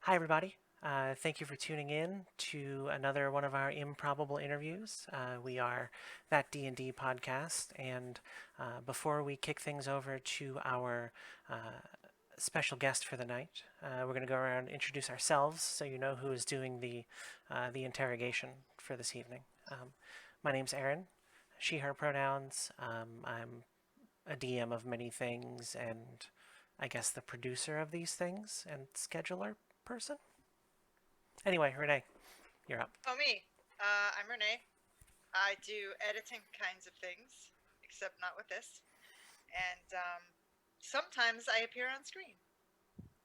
Hi, everybody. Thank you for tuning in to another one of our improbable interviews. We are that D&D podcast, and before we kick things over to our special guest for the night, we're going to go around and introduce ourselves so you know who is doing the interrogation for this evening. My name's Aaron, she/her pronouns. I'm a DM of many things, and I guess the producer of these things and scheduler person. Anyway, Renee, you're up. Oh, me. I'm Renee. I do editing kinds of things, except not with this. And sometimes I appear on screen.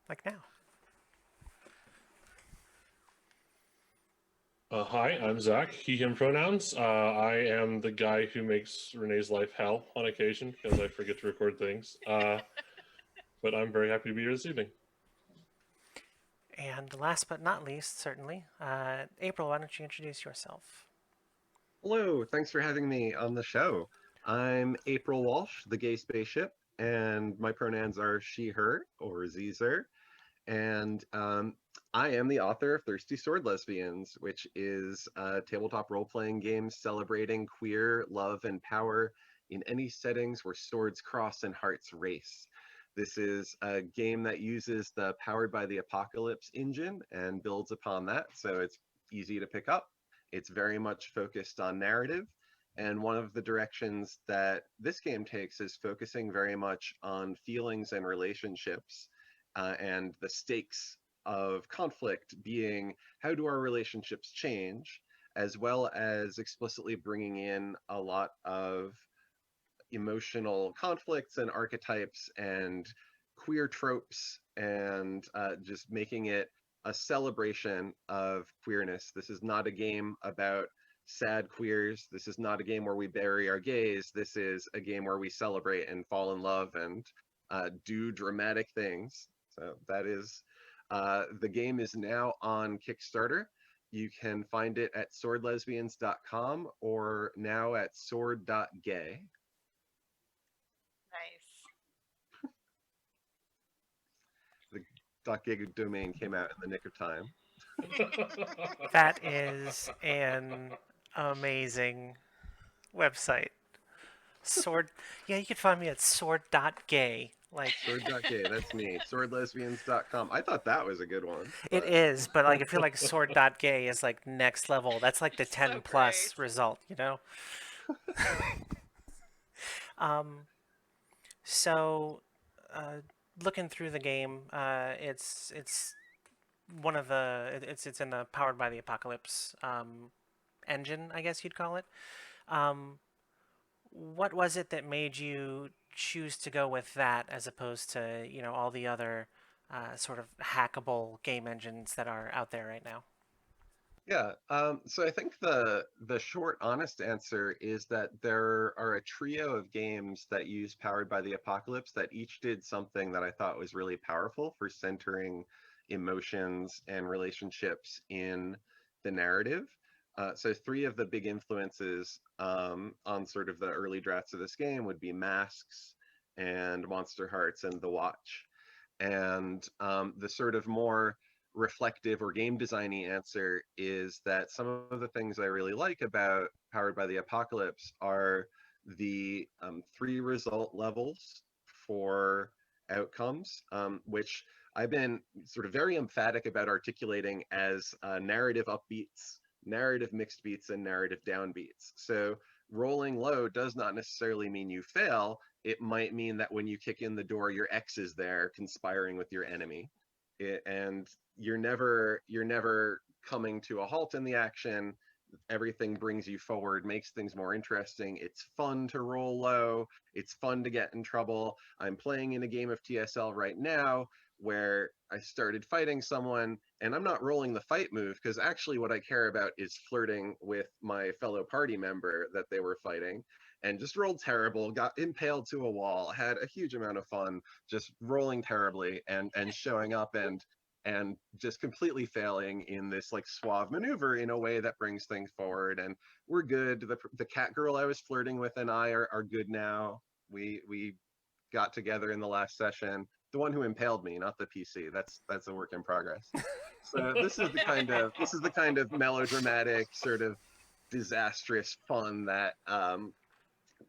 Like now. Hi, I'm Zach, he, him pronouns. I am the guy who makes Renee's life hell on occasion because I forget to record things. But I'm very happy to be here this evening. And last but not least, certainly, April, why don't you introduce yourself? Hello, thanks for having me on the show. I'm April Walsh, the gay spaceship, and my pronouns are she, her, or Zer. And I am the author of Thirsty Sword Lesbians, which is a tabletop role playing game celebrating queer love and power in any settings where swords cross and hearts race. This is a game that uses the Powered by the Apocalypse engine and builds upon that, so it's easy to pick up. It's very much focused on narrative. And one of the directions that this game takes is focusing very much on feelings and relationships, and the stakes of conflict being how do our relationships change, as well as explicitly bringing in a lot of emotional conflicts and archetypes and queer tropes, and just making it a celebration of queerness. This is not a game about sad queers. This is not a game where we bury our gays. This is a game where we celebrate and fall in love and do dramatic things. So that is, the game is now on Kickstarter. You can find it at swordlesbians.com or now at sword.gay. Nice. The .gig domain came out in the nick of time. That is an amazing website. Sword. Yeah, you can find me at sword.gay. Like, Sword.gay, that's me. Swordlesbians.com. I thought that was a good one, it but is, but like, I feel like sword.gay is like next level. That's like the So 10 great. plus result, you know? Um, so, uh, looking through the game, it's one of it's in the Powered by the Apocalypse engine, I guess you'd call it. Um, what was it that made you choose to go with that as opposed to all the other sort of hackable game engines that are out there right now? yeah. So I think the short, honest answer is that there are a trio of games that use Powered by the Apocalypse that each did something that I thought was really powerful for centering emotions and relationships in the narrative. So three of the big influences on sort of the early drafts of this game would be Masks and Monster Hearts and The Watch. And the sort of more reflective or game designy answer is that some of the things I really like about Powered by the Apocalypse are the three result levels for outcomes, which I've been sort of very emphatic about articulating as narrative upbeats, narrative mixed beats, and narrative downbeats. So rolling low does not necessarily mean you fail. It might mean that when you kick in the door, your X is there conspiring with your enemy. And you're never coming to a halt in the action. Everything brings you forward, makes things more interesting. It's fun to roll low. It's fun to get in trouble. I'm playing in a game of TSL right now where I started fighting someone and I'm not rolling the fight move because actually what I care about is flirting with my fellow party member that they were fighting, and just rolled terrible, got impaled to a wall, had a huge amount of fun just rolling terribly and showing up and just completely failing in this like suave maneuver in a way that brings things forward. And we're good. The cat girl I was flirting with and I are good now. We got together in the last session. The one who impaled me, not the PC. That's a work in progress. So this is the kind of melodramatic sort of disastrous fun that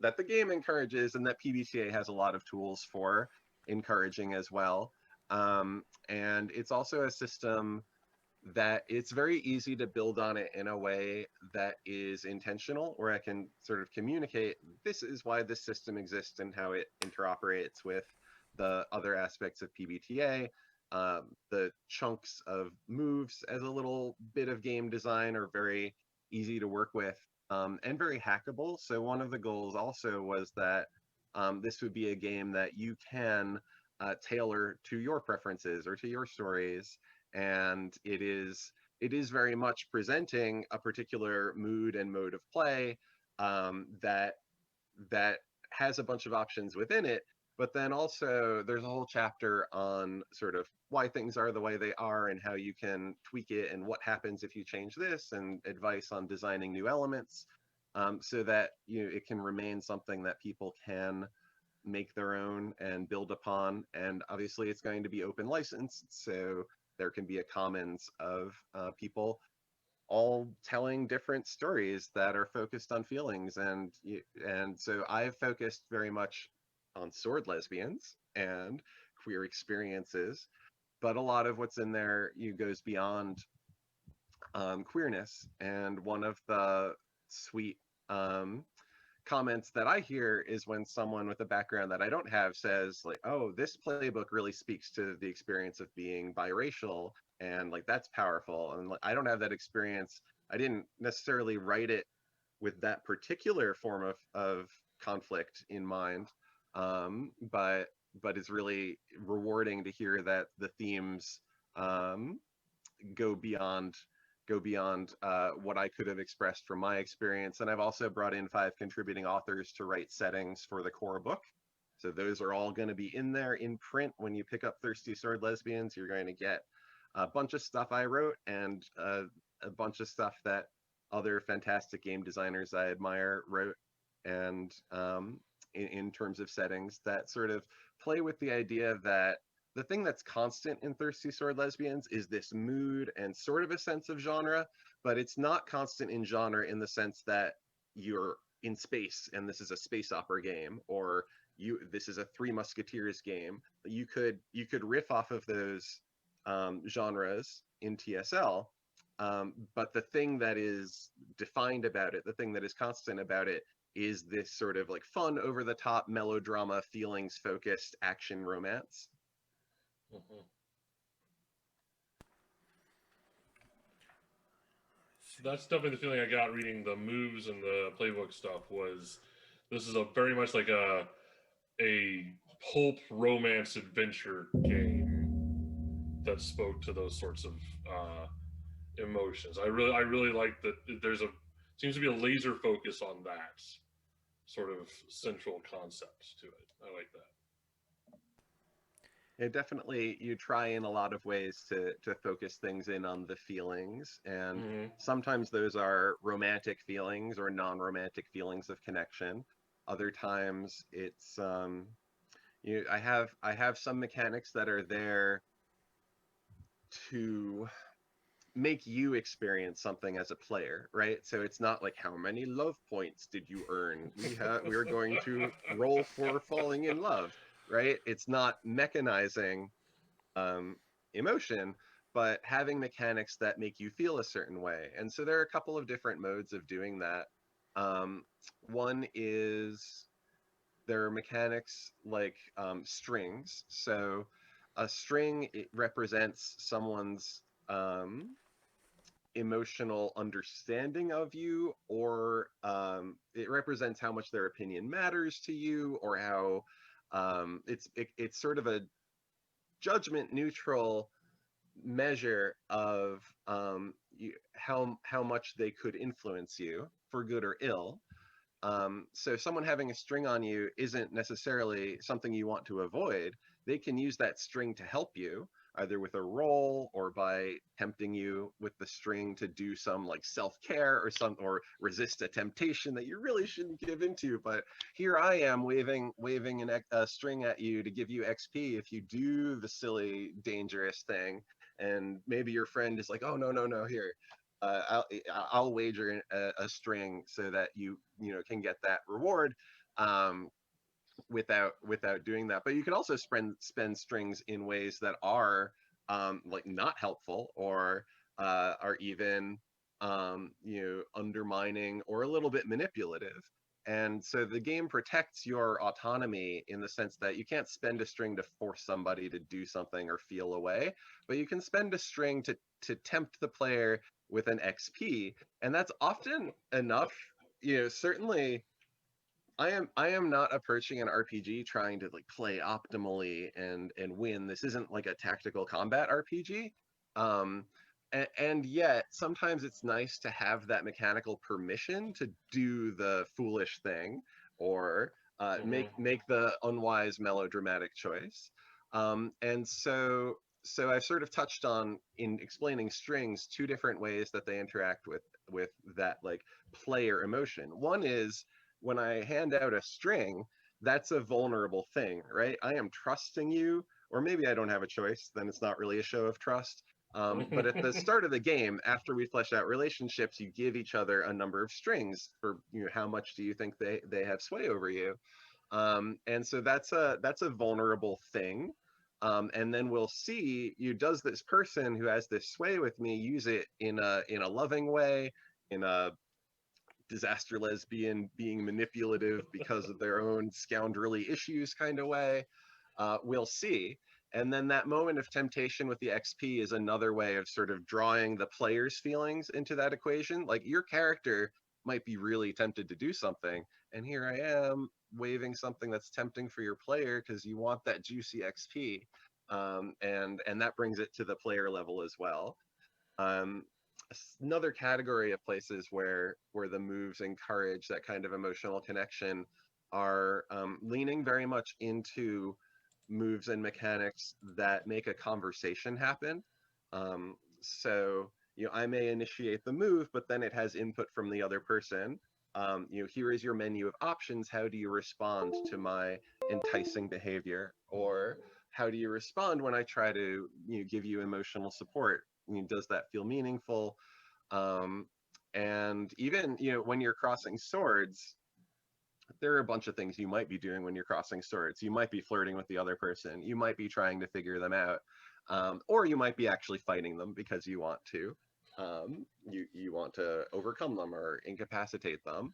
that the game encourages and that PBTA has a lot of tools for encouraging as well. And it's also a system that it's very easy to build on it in a way that is intentional, where I can sort of communicate this is why this system exists and how it interoperates with the other aspects of PBTA. The chunks of moves as a little bit of game design are very easy to work with, and very hackable. So one of the goals also was that this would be a game that you can tailor to your preferences or to your stories, and it is very much presenting a particular mood and mode of play, that that has a bunch of options within it. But then also there's a whole chapter on sort of why things are the way they are and how you can tweak it and what happens if you change this, and advice on designing new elements, so that it can remain something that people can make their own and build upon. And obviously it's going to be open licensed, so there can be a commons of people all telling different stories that are focused on feelings. And so I've focused very much on sword lesbians and queer experiences, but a lot of what's in there goes beyond queerness. And one of the sweet comments that I hear is when someone with a background that I don't have says like, oh, this playbook really speaks to the experience of being biracial, and like that's powerful. And like, I don't have that experience. I didn't necessarily write it with that particular form of conflict in mind, but it's really rewarding to hear that the themes go beyond what I could have expressed from my experience. And I've also brought in 5 contributing authors to write settings for the core book. So those are all going to be in there in print. When you pick up Thirsty Sword Lesbians, you're going to get a bunch of stuff I wrote, and a bunch of stuff that other fantastic game designers I admire wrote. And in terms of settings that sort of play with the idea that the thing that's constant in Thirsty Sword Lesbians is this mood and sort of a sense of genre, but it's not constant in genre in the sense that you're in space and this is a space opera game, or this is a Three Musketeers game. You could riff off of those genres in TSL, but the thing that is defined about it, the thing that is constant about it, is this sort of like fun, over the top melodrama, feelings focused action romance. Mhm. That's definitely the feeling I got reading the moves and the playbook stuff. Was this is a very much like a pulp romance adventure game that spoke to those sorts of emotions. I really like that. There's a seems to be a laser focus on that sort of central concept to it. I like that. It definitely, you try in a lot of ways to focus things in on the feelings, and Mm-hmm. sometimes those are romantic feelings or non-romantic feelings of connection. Other times it's I have some mechanics that are there to make you experience something as a player, right? So it's not like, how many love points did you earn? We're going to roll for falling in love, right? It's not mechanizing emotion, but having mechanics that make you feel a certain way. And so there are a couple of different modes of doing that. One is there are mechanics like strings. So a string, it represents someone's emotional understanding of you, or it represents how much their opinion matters to you, or how it's sort of a judgment neutral measure of how much they could influence you for good or ill. So someone having a string on you isn't necessarily something you want to avoid. They can use that string to help you, either with a roll or by tempting you with the string to do some like self-care or resist a temptation that you really shouldn't give into. But here I am waving a string at you to give you XP if you do the silly, dangerous thing. and maybe your friend is like, oh, no, here, I'll wager a string so that you can get that reward, um, without doing that. But you can also spend strings in ways that are like not helpful, or are even undermining or a little bit manipulative. And so the game protects your autonomy in the sense that you can't spend a string to force somebody to do something or feel a way, but you can spend a string to tempt the player with an XP, and that's often enough. Certainly I am not approaching an RPG trying to like play optimally and win. This isn't like a tactical combat RPG. And yet sometimes it's nice to have that mechanical permission to do the foolish thing, or make the unwise melodramatic choice. And so I've sort of touched on, in explaining strings, two different ways that they interact with that like player emotion. One is when I hand out a string, that's a vulnerable thing, right? I am trusting you, or maybe I don't have a choice, then it's not really a show of trust. But at the start of the game, after we flesh out relationships, you give each other a number of strings for how much do you think they have sway over you. And so that's a vulnerable thing. And then we'll see, does this person who has this sway with me use it in a loving way, in a disaster lesbian being manipulative because of their own scoundrelly issues kind of way. We'll see. And then that moment of temptation with the XP is another way of sort of drawing the player's feelings into that equation. Like your character might be really tempted to do something, and here I am waving something that's tempting for your player because you want that juicy XP, and that brings it to the player level as well. Um, Another category of places where the moves encourage that kind of emotional connection are leaning very much into moves and mechanics that make a conversation happen. So I may initiate the move, but then it has input from the other person. Here is your menu of options. How do you respond to my enticing behavior? Or how do you respond when I try to give you emotional support? Does that feel meaningful? Um, and even when you're crossing swords, there are a bunch of things you might be doing when you're crossing swords. You might be flirting with the other person. You might be trying to figure them out, or you might be actually fighting them because you want to. You want to overcome them or incapacitate them,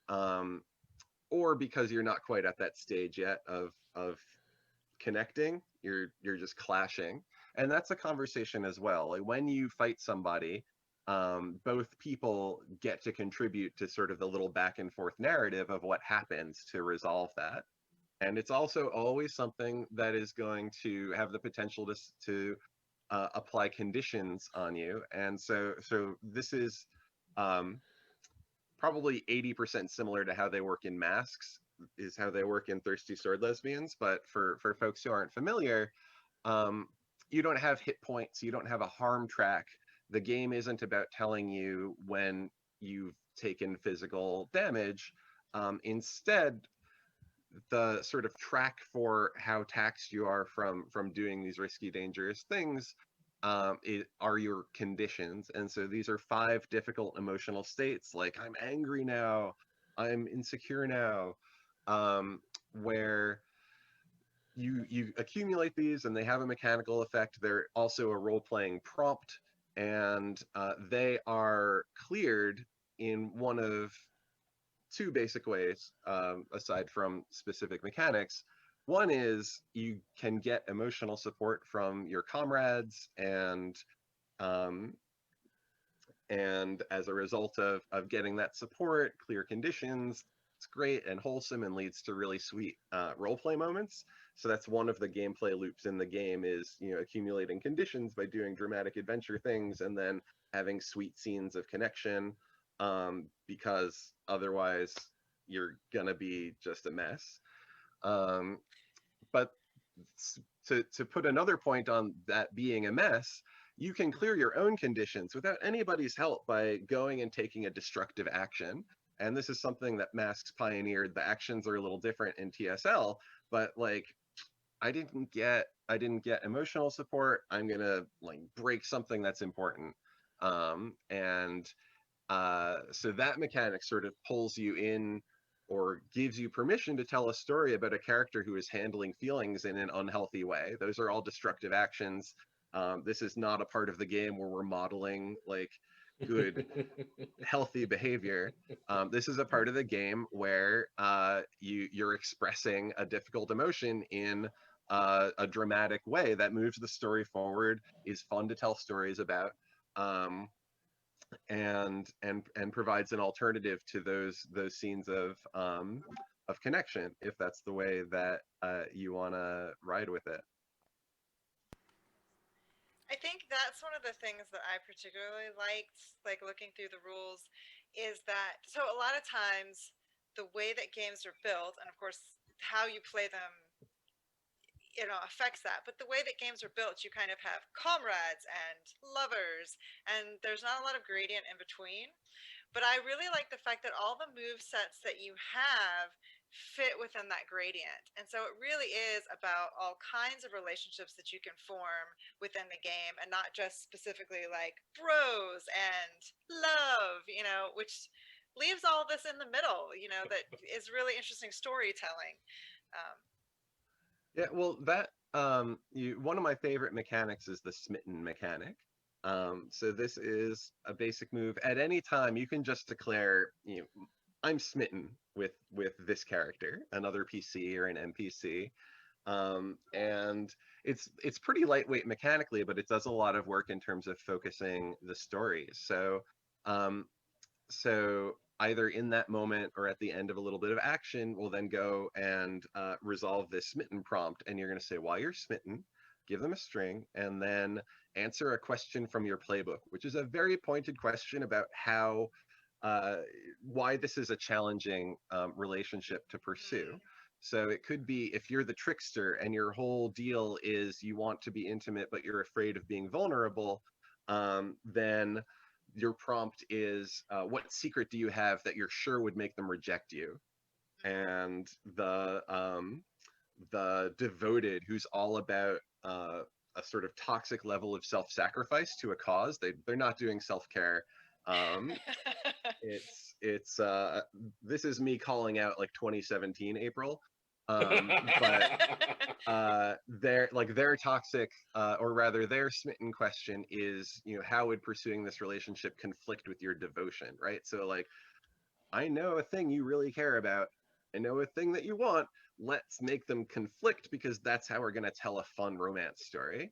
um, or because you're not quite at that stage yet of connecting. You're just clashing, and that's a conversation as well. Like when you fight somebody, both people get to contribute to sort of the little back and forth narrative of what happens to resolve that. And it's also always something that is going to have the potential to apply conditions on you. And so this is um, probably 80% similar to how they work in Masks, is how they work in Thirsty Sword Lesbians. But for folks who aren't familiar, um, you don't have hit points, you don't have a harm track. The game isn't about telling you when you've taken physical damage. Instead, the sort of track for how taxed you are from doing these risky, dangerous things are your conditions. And so these are 5 difficult emotional states, like I'm angry now, I'm insecure now, where you accumulate these and they have a mechanical effect. They're also a role-playing prompt, and they are cleared in one of 2 basic ways, aside from specific mechanics. One is you can get emotional support from your comrades, um, and as a result of getting that support, clear conditions, it's great and wholesome and leads to really sweet roleplay moments. So that's one of the gameplay loops in the game, is accumulating conditions by doing dramatic adventure things and then having sweet scenes of connection, because otherwise you're gonna be just a mess. But to put another point on that being a mess, you can clear your own conditions without anybody's help by going and taking a destructive action. And this is something that Masks pioneered. The actions are a little different in TSL, but like I didn't get emotional support. I'm gonna like break something that's important. And so that mechanic sort of pulls you in or gives you permission to tell a story about a character who is handling feelings in an unhealthy way. Those are all destructive actions. This is not a part of the game where we're modeling like good, healthy behavior. This is a part of the game where you're expressing a difficult emotion in a dramatic way that moves the story forward, is fun to tell stories about. Um, and provides an alternative to those scenes of connection, if that's the way that you want to ride with it. I think that's one of the things that I particularly liked, like looking through the rules, is that so a lot of times the way that games are built, and of course how you play them, affects that. But the way that games are built, you kind of have comrades and lovers, and there's not a lot of gradient in between. But I really like the fact that all the move sets that you have fit within that gradient. And so it really is about all kinds of relationships that you can form within the game, and not just specifically like bros and love, which leaves all this in the middle, that is really interesting storytelling. Um, Yeah, well, that one of my favorite mechanics is the smitten mechanic. So this is a basic move. At any time, you can just declare, I'm smitten with this character, another PC or an NPC. And it's pretty lightweight mechanically, but it does a lot of work in terms of focusing the story. Um, so either in that moment or at the end of a little bit of action, we'll then go and resolve this smitten prompt. And you're going to say why you're smitten, give them a string, and then answer a question from your playbook, which is a very pointed question about how why this is a challenging relationship to pursue. So it could be if you're the trickster and your whole deal is you want to be intimate, but you're afraid of being vulnerable, then your prompt is what secret do you have that you're sure would make them reject you? And the devoted, who's all about a sort of toxic level of self-sacrifice to a cause. They're not doing self-care. Um, it's this is me calling out like 2017 April. But their toxic or rather their smitten question is, how would pursuing this relationship conflict with your devotion, right? So like, I know a thing you really care about, I know a thing that you want, let's make them conflict because that's how we're going to tell a fun romance story.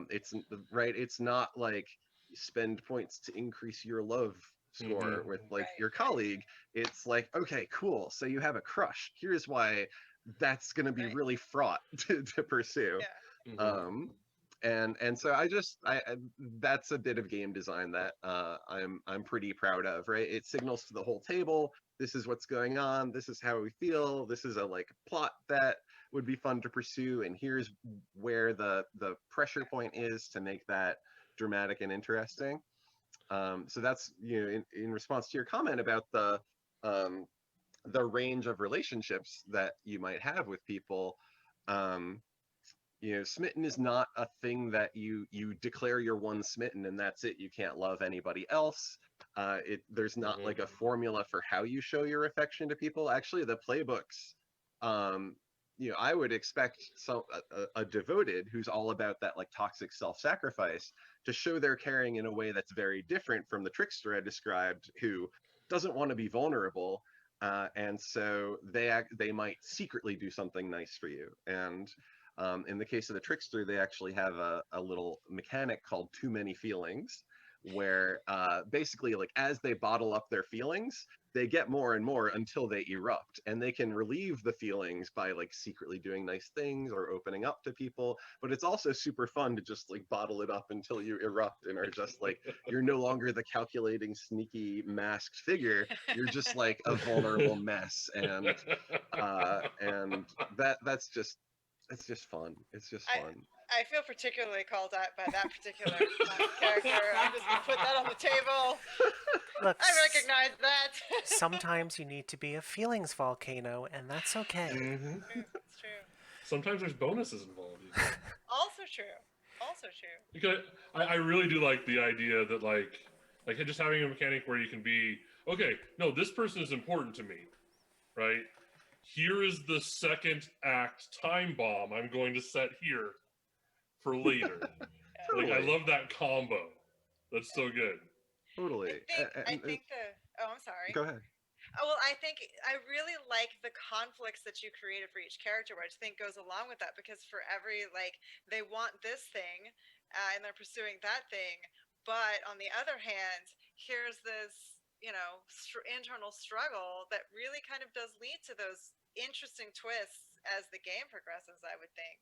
It's right, it's not like spend points to increase your love score with like Right, your colleague. It's like, okay, cool, so you have a crush, here's why that's going to be right. really fraught to pursue. Yeah. um and so that's a bit of game design that I'm pretty proud of, right? It signals to the whole table, this is what's going on, this is how we feel, this is a like plot that would be fun to pursue, and here's where the pressure point is to make that dramatic and interesting. So that's, in response to your comment about um, the range of relationships that you might have with people. um, Smitten is not a thing that you declare you're one smitten and that's it, you can't love anybody else. There's not like a formula for how you show your affection to people. Actually, the playbooks, um I would expect a devoted who's all about that like toxic self-sacrifice to show their caring in a way that's very different from the trickster I described, who doesn't want to be vulnerable. And so they might secretly do something nice for you. And in the case of the trickster, they actually have a little mechanic called too many feelings, where basically, like, as they bottle up their feelings, they get more and more until they erupt, and they can relieve the feelings by like secretly doing nice things or opening up to people. But it's also super fun to just like bottle it up until you erupt and are just like, you're no longer the calculating, sneaky, masked figure. You're just like a vulnerable mess, and that's just, it's just fun. It's just I fun. I feel particularly called out by that particular character. I'm just gonna put that on the table. Look, I recognize that. sometimes you need to be a feelings volcano, and that's okay. Mm-hmm. It's true. sometimes there's bonuses involved. Also true. Also true. Because I really do like the idea that like just having a mechanic where you can be, okay, no, this person is important to me, right? Here is the second act time bomb I'm going to set here for later. Like I Totally. love that combo. That's so good. Totally. I think the oh, I'm sorry. Go ahead. Oh, well, I think I really like the conflicts that you created for each character, which I think goes along with that because for every, like, they want this thing and they're pursuing that thing, but on the other hand, here's this, internal struggle that really kind of does lead to those interesting twists as the game progresses, I would think.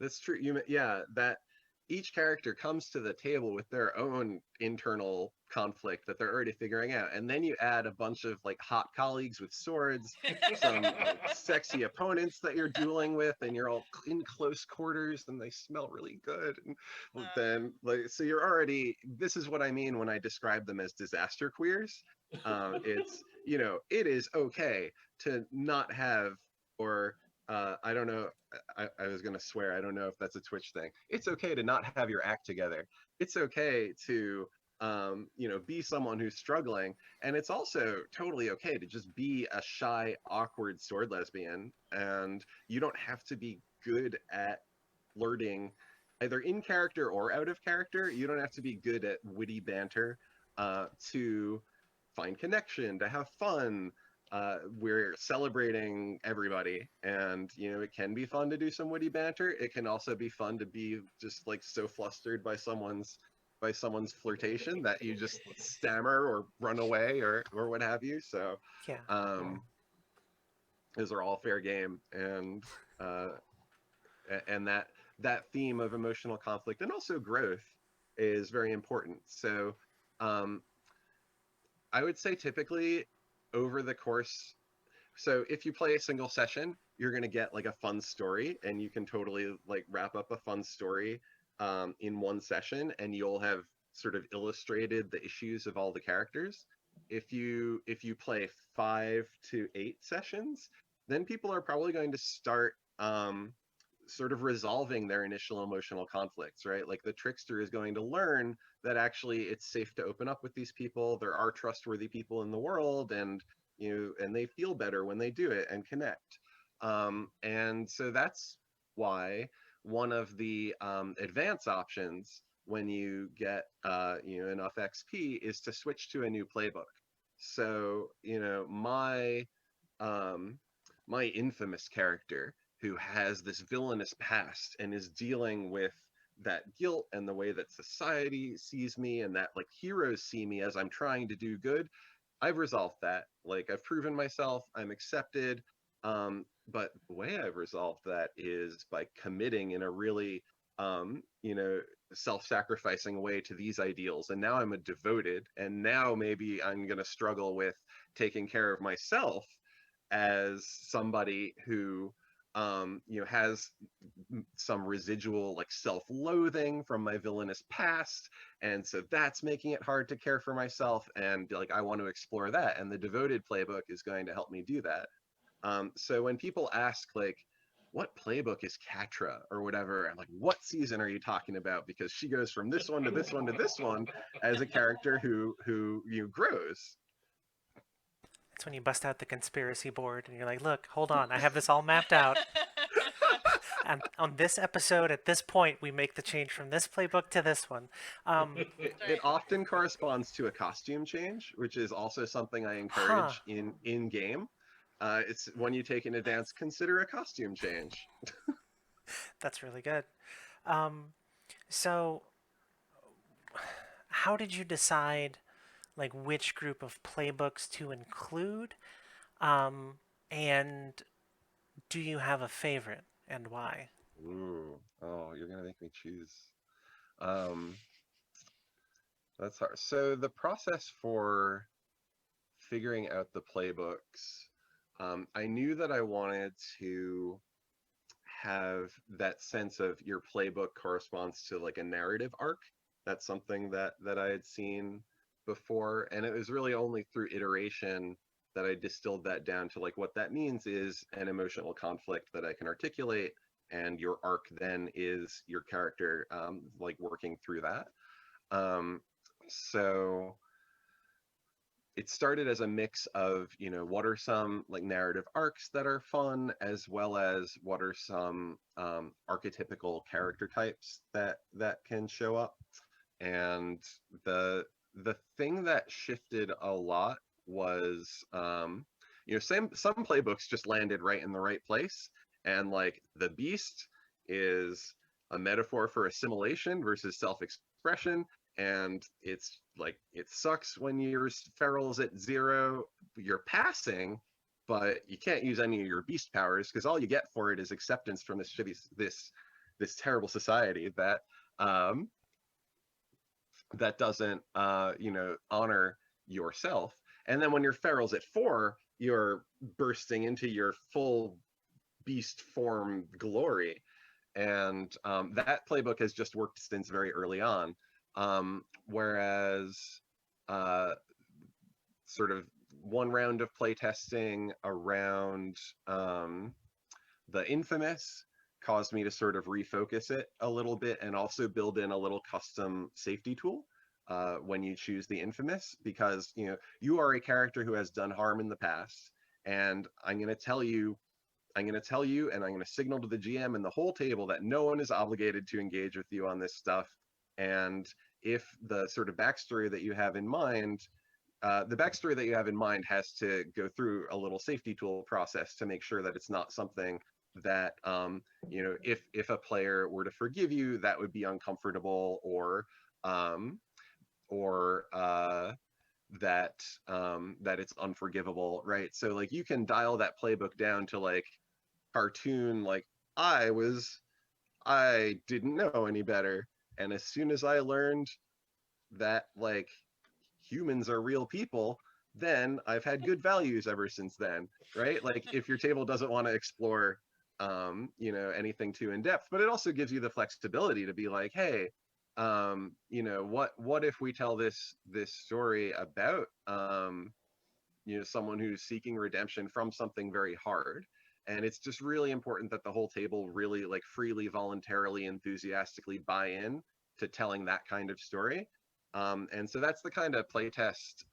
That's true. Yeah, that each character comes to the table with their own internal conflict that they're already figuring out, and then you add a bunch of like hot colleagues with swords, some like sexy opponents that you're dueling with, and you're all in close quarters, and they smell really good. And then like, so you're already. This is what I mean when I describe them as disaster queers. It's it is okay to not have or I don't know. I was going to swear. I don't know if that's a Twitch thing. It's okay to not have your act together. It's okay to, be someone who's struggling. And it's also totally okay to just be a shy, awkward sword lesbian. And you don't have to be good at flirting either in character or out of character. You don't have to be good at witty banter to find connection, to have fun, we're celebrating everybody, and it can be fun to do some witty banter. It can also be fun to be just like so flustered by someone's flirtation that you just stammer or run away or what have you. So Yeah. those are all fair game, and that theme of emotional conflict and also growth is very important. So I would say typically over the course, so if you play a single session, you're going to get like a fun story, and you can totally like wrap up a fun story in one session, and you'll have sort of illustrated the issues of all the characters. If you play 5 to 8 sessions, then people are probably going to start sort of resolving their initial emotional conflicts, right? Like the trickster is going to learn that actually it's safe to open up with these people. There are trustworthy people in the world, and and they feel better when they do it and connect. And so that's why one of the advance options when you get enough XP is to switch to a new playbook. So um, my infamous character who has this villainous past and is dealing with that guilt and the way that society sees me and that like heroes see me as I'm trying to do good. I've resolved that. Like I've proven myself, I'm accepted. But the way I've resolved that is by committing in a really, self-sacrificing way to these ideals. And now I'm a devoted, and now maybe I'm going to struggle with taking care of myself as somebody who has some residual like self-loathing from my villainous past, and so that's making it hard to care for myself, and like I want to explore that, and the devoted playbook is going to help me do that. So when people ask like what playbook is Katra or whatever, I'm like, what season are you talking about? Because she goes from this one to this one to this one as a character who grows. It's when you bust out the conspiracy board and you're like, look, hold on, I have this all mapped out. And on this episode, at this point, we make the change from this playbook to this one. It often corresponds to a costume change, which is also something I Huh. encourage in game. It's when you take an advance, consider a costume change. That's really good. Um, so, how did you decide, like, which group of playbooks to include? Um, and do you have a favorite and why? Ooh, oh, you're gonna make me choose. Um, that's hard. So the process for figuring out the playbooks, I knew that I wanted to have that sense of your playbook corresponds to like a narrative arc. That's something that I had seen before, and it was really only through iteration that I distilled that down to like what that means is an emotional conflict that I can articulate, and your arc then is your character like working through that. So it started as a mix of, you know, what are some like narrative arcs that are fun, as well as what are some archetypical character types that can show up. And the thing that shifted a lot was, you know, some playbooks just landed right in the right place, and like the beast is a metaphor for assimilation versus self-expression, and it's like it sucks when your feral's at 0, you're passing, but you can't use any of your beast powers because all you get for it is acceptance from this shitty this terrible society that um that doesn't you know, honor yourself. And then when your feral's at 4, you're bursting into your full beast form glory. And that playbook has just worked since very early on. Whereas uh, sort of one round of playtesting around the infamous caused me to sort of refocus it a little bit, and also build in a little custom safety tool when you choose the infamous, because you know you are a character who has done harm in the past, and I'm going to tell you, and I'm going to signal to the GM and the whole table that no one is obligated to engage with you on this stuff. And if the sort of backstory that you have in mind, the backstory that you have in mind has to go through a little safety tool process to make sure that it's not something that, you know, if a player were to forgive you, that would be uncomfortable, um, or that that it's unforgivable, right? So like you can dial that playbook down to like cartoon, like I didn't know any better, and as soon as I learned that like humans are real people, then I've had good values ever since then, right? Like if your table doesn't want to explore you know, anything too in depth, but it also gives you the flexibility to be like, hey, you know, what if we tell this story about you know, someone who's seeking redemption from something very hard. And it's just really important that the whole table really like freely, voluntarily, enthusiastically buy in to telling that kind of story. And so that's the kind of playtest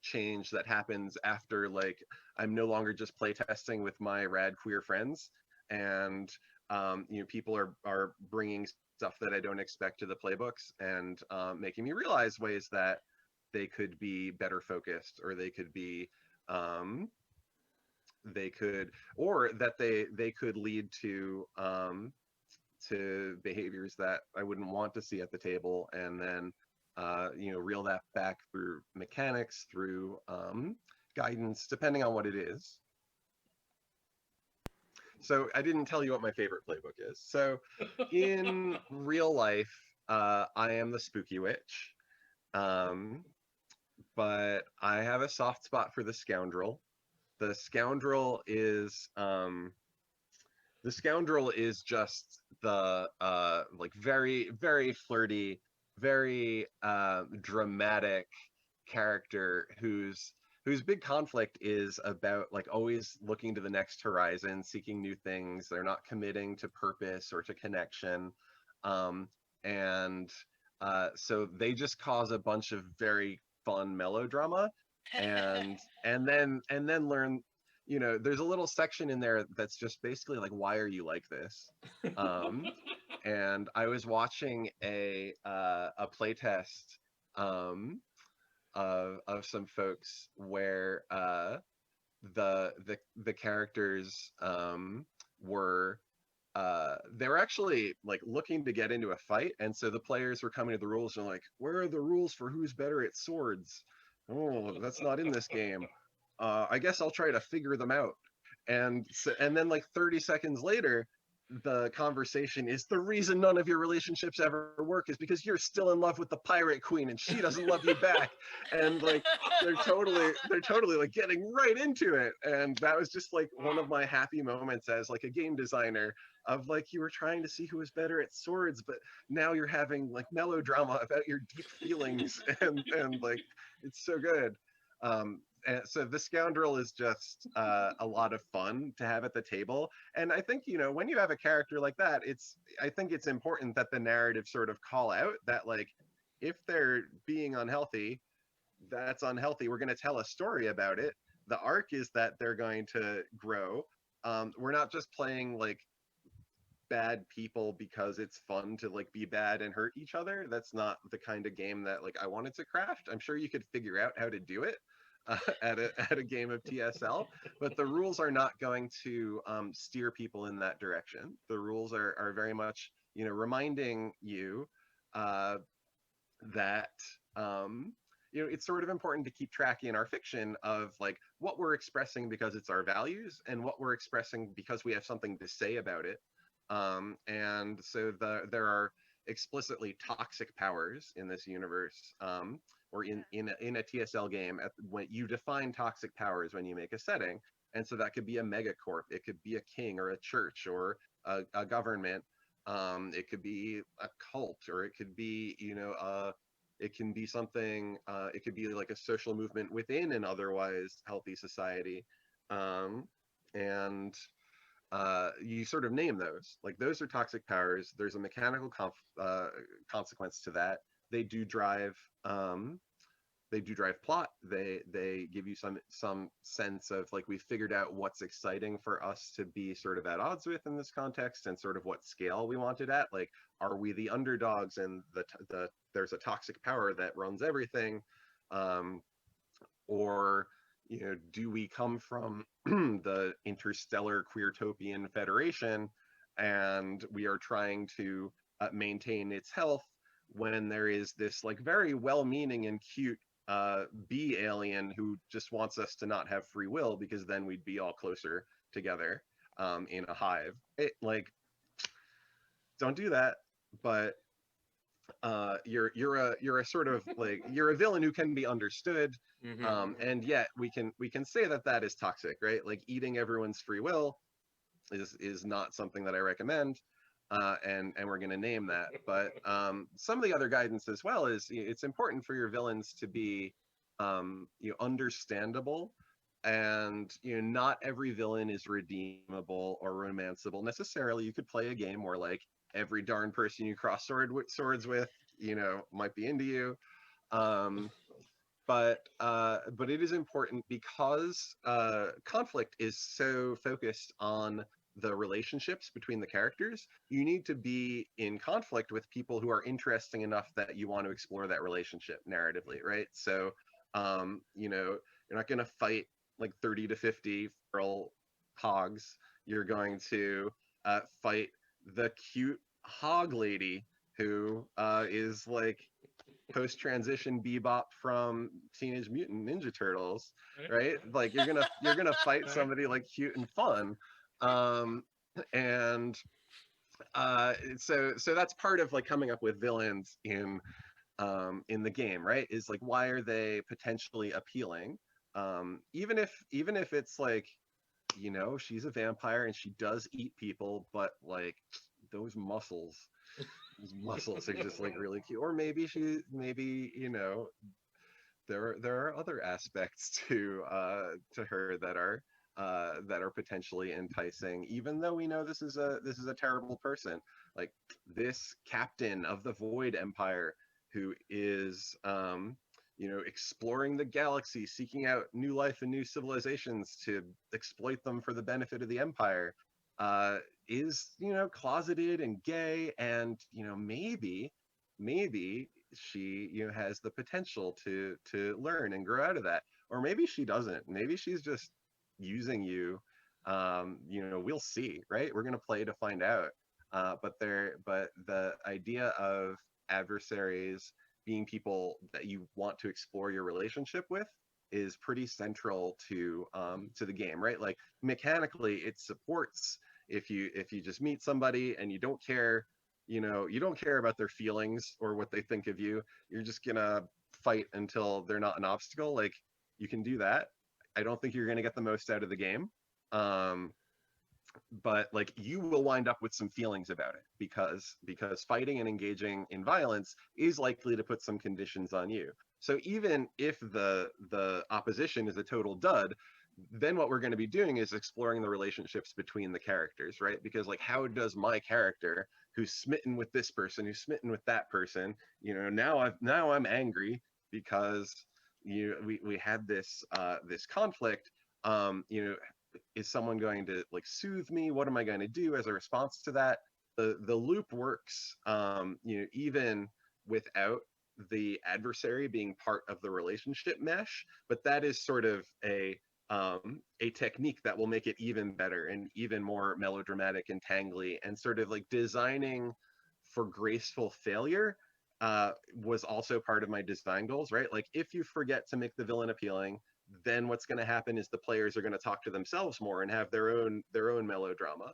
change that happens after like I'm no longer just playtesting with my rad queer friends, and you know, people are bringing stuff that I don't expect to the playbooks, and making me realize ways that they could be better focused, or um, they could, or that they could lead to behaviors that I wouldn't want to see at the table, and then you know, reel that back through mechanics, through guidance, depending on what it is. So I didn't tell you what my favorite playbook is. So in real life, I am the spooky witch, um, but I have a soft spot for the scoundrel. The scoundrel is the scoundrel is just the like very, very flirty, very dramatic character whose big conflict is about like always looking to the next horizon, seeking new things. They're not committing to purpose or to connection, um, and so they just cause a bunch of very fun melodrama, and then learn, you know, there's a little section in there that's just basically like, why are you like this? Um, and I was watching a playtest of some folks where the characters were they were actually like looking to get into a fight, and so the players were coming to the rules and like, where are the rules for who's better at swords? Oh, that's not in this game. I guess I'll try to figure them out. And so, and then like 30 seconds later, the conversation is, the reason none of your relationships ever work is because you're still in love with the pirate queen and she doesn't love you back. And like they're totally like getting right into it. And that was just like one of my happy moments as like a game designer, of like, you were trying to see who was better at swords, but now you're having like melodrama about your deep feelings, and like it's so good. So the scoundrel is just a lot of fun to have at the table. And I think, when you have a character like that, I think it's important that the narrative sort of call out that, like, if they're being unhealthy, that's unhealthy. We're going to tell a story about it. The arc is that they're going to grow. We're not just playing like bad people because it's fun to like be bad and hurt each other. That's not the kind of game that like I wanted to craft. I'm sure you could figure out how to do it at a game of TSL, but the rules are not going to steer people in that direction. The rules are very much, reminding you uh, that it's sort of important to keep track in our fiction of like what we're expressing because it's our values and what we're expressing because we have something to say about it. And so there are explicitly toxic powers in this universe, or in a TSL game. When you define toxic powers when you make a setting, and so that could be a megacorp, it could be a king or a church or a government. It could be a cult, or it could be, it can be something. It could be like a social movement within an otherwise healthy society, and you sort of name those. Like those are toxic powers. There's a mechanical consequence to that. They do drive. They do drive plot. They give you some sense of like we figured out what's exciting for us to be sort of at odds with in this context, and sort of what scale we want it at. Like, are we the underdogs and there's a toxic power that runs everything, or do we come from the interstellar queertopian federation and we are trying to maintain its health when there is this like very well-meaning and cute bee alien who just wants us to not have free will because then we'd be all closer together in a hive. It like, don't do that. But you're a sort of like you're a villain who can be understood, and yet we can say that is toxic, right? Like eating everyone's free will is not something that I recommend, and we're going to name that. But some of the other guidance as well is it's important for your villains to be understandable, and not every villain is redeemable or romanceable necessarily. You could play a game where like every darn person you cross swords with might be into you, um, but it is important because conflict is so focused on the relationships between the characters. You need to be in conflict with people who are interesting enough that you want to explore that relationship narratively, right? So you're not going to fight like 30 to 50 feral hogs. You're going to fight the cute hog lady who is like post-transition Bebop from Teenage Mutant Ninja Turtles, right? Like you're gonna fight somebody like cute and fun, and so that's part of like coming up with villains in the game, right? Is like, why are they potentially appealing? Even if it's like, she's a vampire and she does eat people, but like those muscles are just like really cute. Or maybe there are other aspects to her that are potentially enticing, even though we know this is a terrible person. Like this captain of the Void Empire who is exploring the galaxy, seeking out new life and new civilizations to exploit them for the benefit of the Empire, is closeted and gay, and maybe she has the potential to learn and grow out of that, or maybe she doesn't. Maybe she's just using you. We'll see, right? We're gonna play to find out. But the idea of adversaries being people that you want to explore your relationship with is pretty central to the game, right? Like mechanically, it supports if you just meet somebody and you don't care, you don't care about their feelings or what they think of you. You're just gonna fight until they're not an obstacle. Like you can do that. I don't think you're gonna get the most out of the game. but like you will wind up with some feelings about it because fighting and engaging in violence is likely to put some conditions on you. So even if the opposition is a total dud, then what we're going to be doing is exploring the relationships between the characters, right? Because like how does my character who's smitten with this person, who's smitten with that person, now I'm angry because we had this conflict. You know, is someone going to like soothe me? What am I going to do as a response to that? The loop works, even without the adversary being part of the relationship mesh, but that is sort of a technique that will make it even better and even more melodramatic and tangly, and sort of like designing for graceful failure was also part of my design goals, right? Like if you forget to make the villain appealing, then what's going to happen is the players are going to talk to themselves more and have their own melodrama.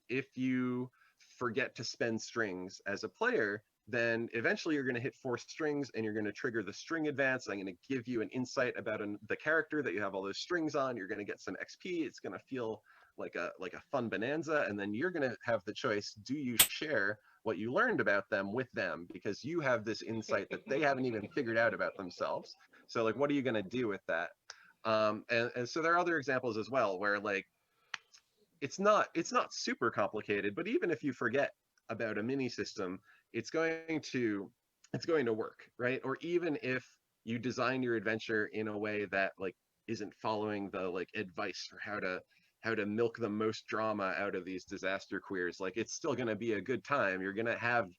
If you forget to spend strings as a player, then eventually you're going to hit 4 strings and you're going to trigger the string advance. I'm going to give you an insight about the character that you have all those strings on. You're going to get some XP. It's going to feel like a fun bonanza, and then you're going to have the choice: do you share what you learned about them with them, because you have this insight that they haven't even figured out about themselves? So like, what are you going to do with that? And so there are other examples as well where like it's not super complicated, but even if you forget about a mini system, it's going to it's going to work, right? Or even if you design your adventure in a way that like isn't following the like advice for how to milk the most drama out of these disaster queers, like it's still going to be a good time. You're going to have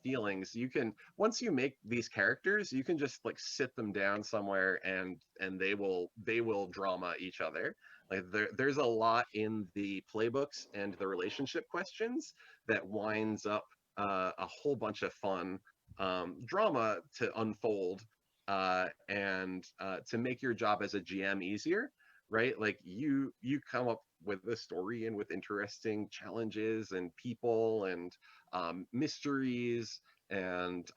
feelings. You can, once you make these characters, you can just like sit them down somewhere and they will drama each other. Like there's a lot in the playbooks and the relationship questions that winds up a whole bunch of fun drama to unfold, and to make your job as a GM easier, right? Like you come up with a story and with interesting challenges and people and mysteries and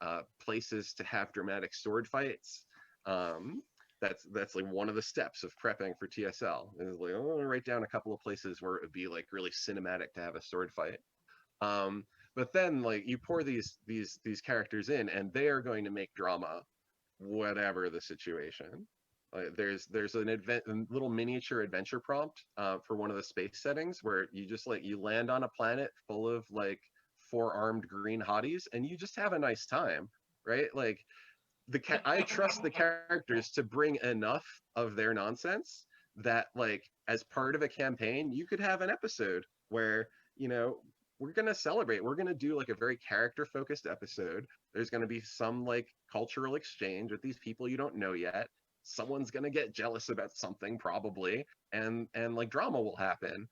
places to have dramatic sword fights. That's like one of the steps of prepping for TSL. Is like, I'm gonna write down a couple of places where it would be like really cinematic to have a sword fight. Um, but then like you pour these characters in, and they are going to make drama, whatever the situation. There's a little miniature adventure prompt for one of the space settings where you just like you land on a planet full of like 4-armed green hotties, and you just have a nice time, right? Like I trust the characters to bring enough of their nonsense that like as part of a campaign you could have an episode where you know we're going to celebrate, we're going to do like a very character focused episode. There's going to be some like cultural exchange with these people you don't know yet. Someone's going to get jealous about something probably, and like drama will happen,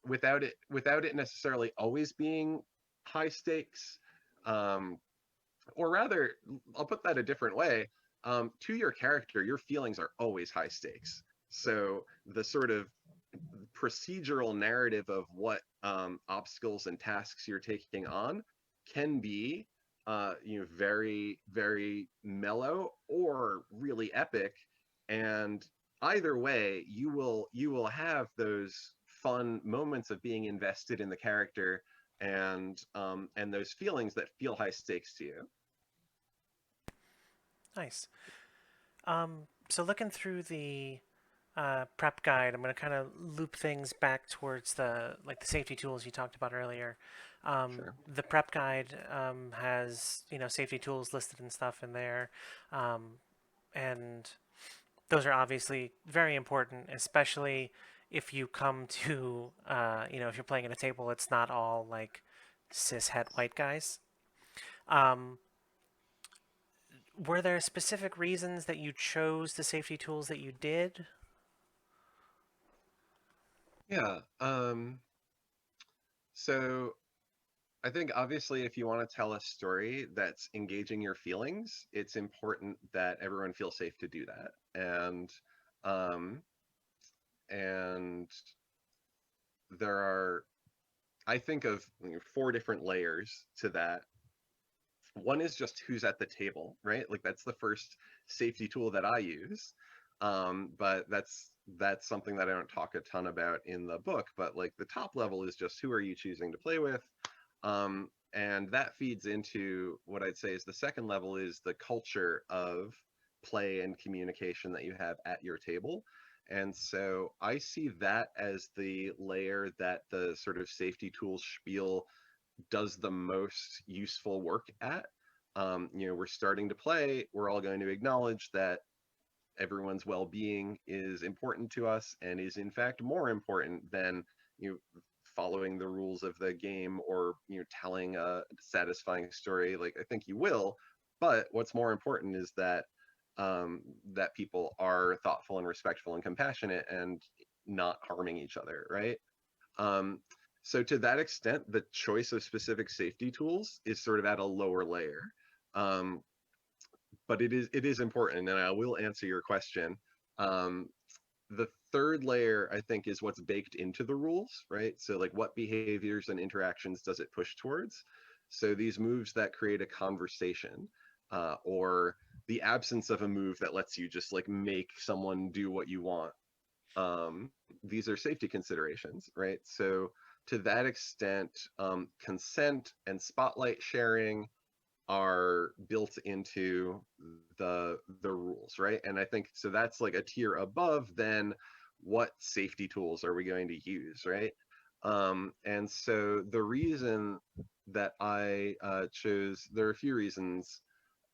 without it necessarily always being high stakes. Um, or rather, I'll put that a different way. To your character, your feelings are always high stakes. So the sort of procedural narrative of what obstacles and tasks you're taking on can be, very, very mellow or really epic. And either way, you will have those fun moments of being invested in the character, and those feelings that feel high stakes to you. Nice. So looking through the prep guide, I'm going to kind of loop things back towards the safety tools you talked about earlier. Sure. The prep guide has safety tools listed and stuff in there, and those are obviously very important, especially if you come to if you're playing at a table, it's not all like cis het white guys. Um, were there specific reasons that you chose the safety tools that you did? Yeah. So I think obviously if you want to tell a story that's engaging your feelings, it's important that everyone feels safe to do that. Um, and there are, I think of 4 different layers to that. One is just who's at the table, right? Like that's the first safety tool that I use. But that's something that I don't talk a ton about in the book, but like the top level is just who are you choosing to play with? And that feeds into what I'd say is the second level is the culture of play and communication that you have at your table. And so I see that as the layer that the sort of safety tools spiel does the most useful work at. We're starting to play, we're all going to acknowledge that everyone's well-being is important to us and is in fact more important than you know, following the rules of the game or telling a satisfying story. Like I think you will, but what's more important is that people are thoughtful and respectful and compassionate and not harming each other, right? um, so to that extent the choice of specific safety tools is sort of at a lower layer. um, but it is important, and I will answer your question. Um, the third layer, I think, is what's baked into the rules, right? So like what behaviors and interactions does it push towards? So these moves that create a conversation, or the absence of a move that lets you just like make someone do what you want. These are safety considerations, right? So to that extent, consent and spotlight sharing are built into the rules, right? And I think so that's like a tier above then what safety tools are we going to use, right? And so the reason that I chose, there are a few reasons,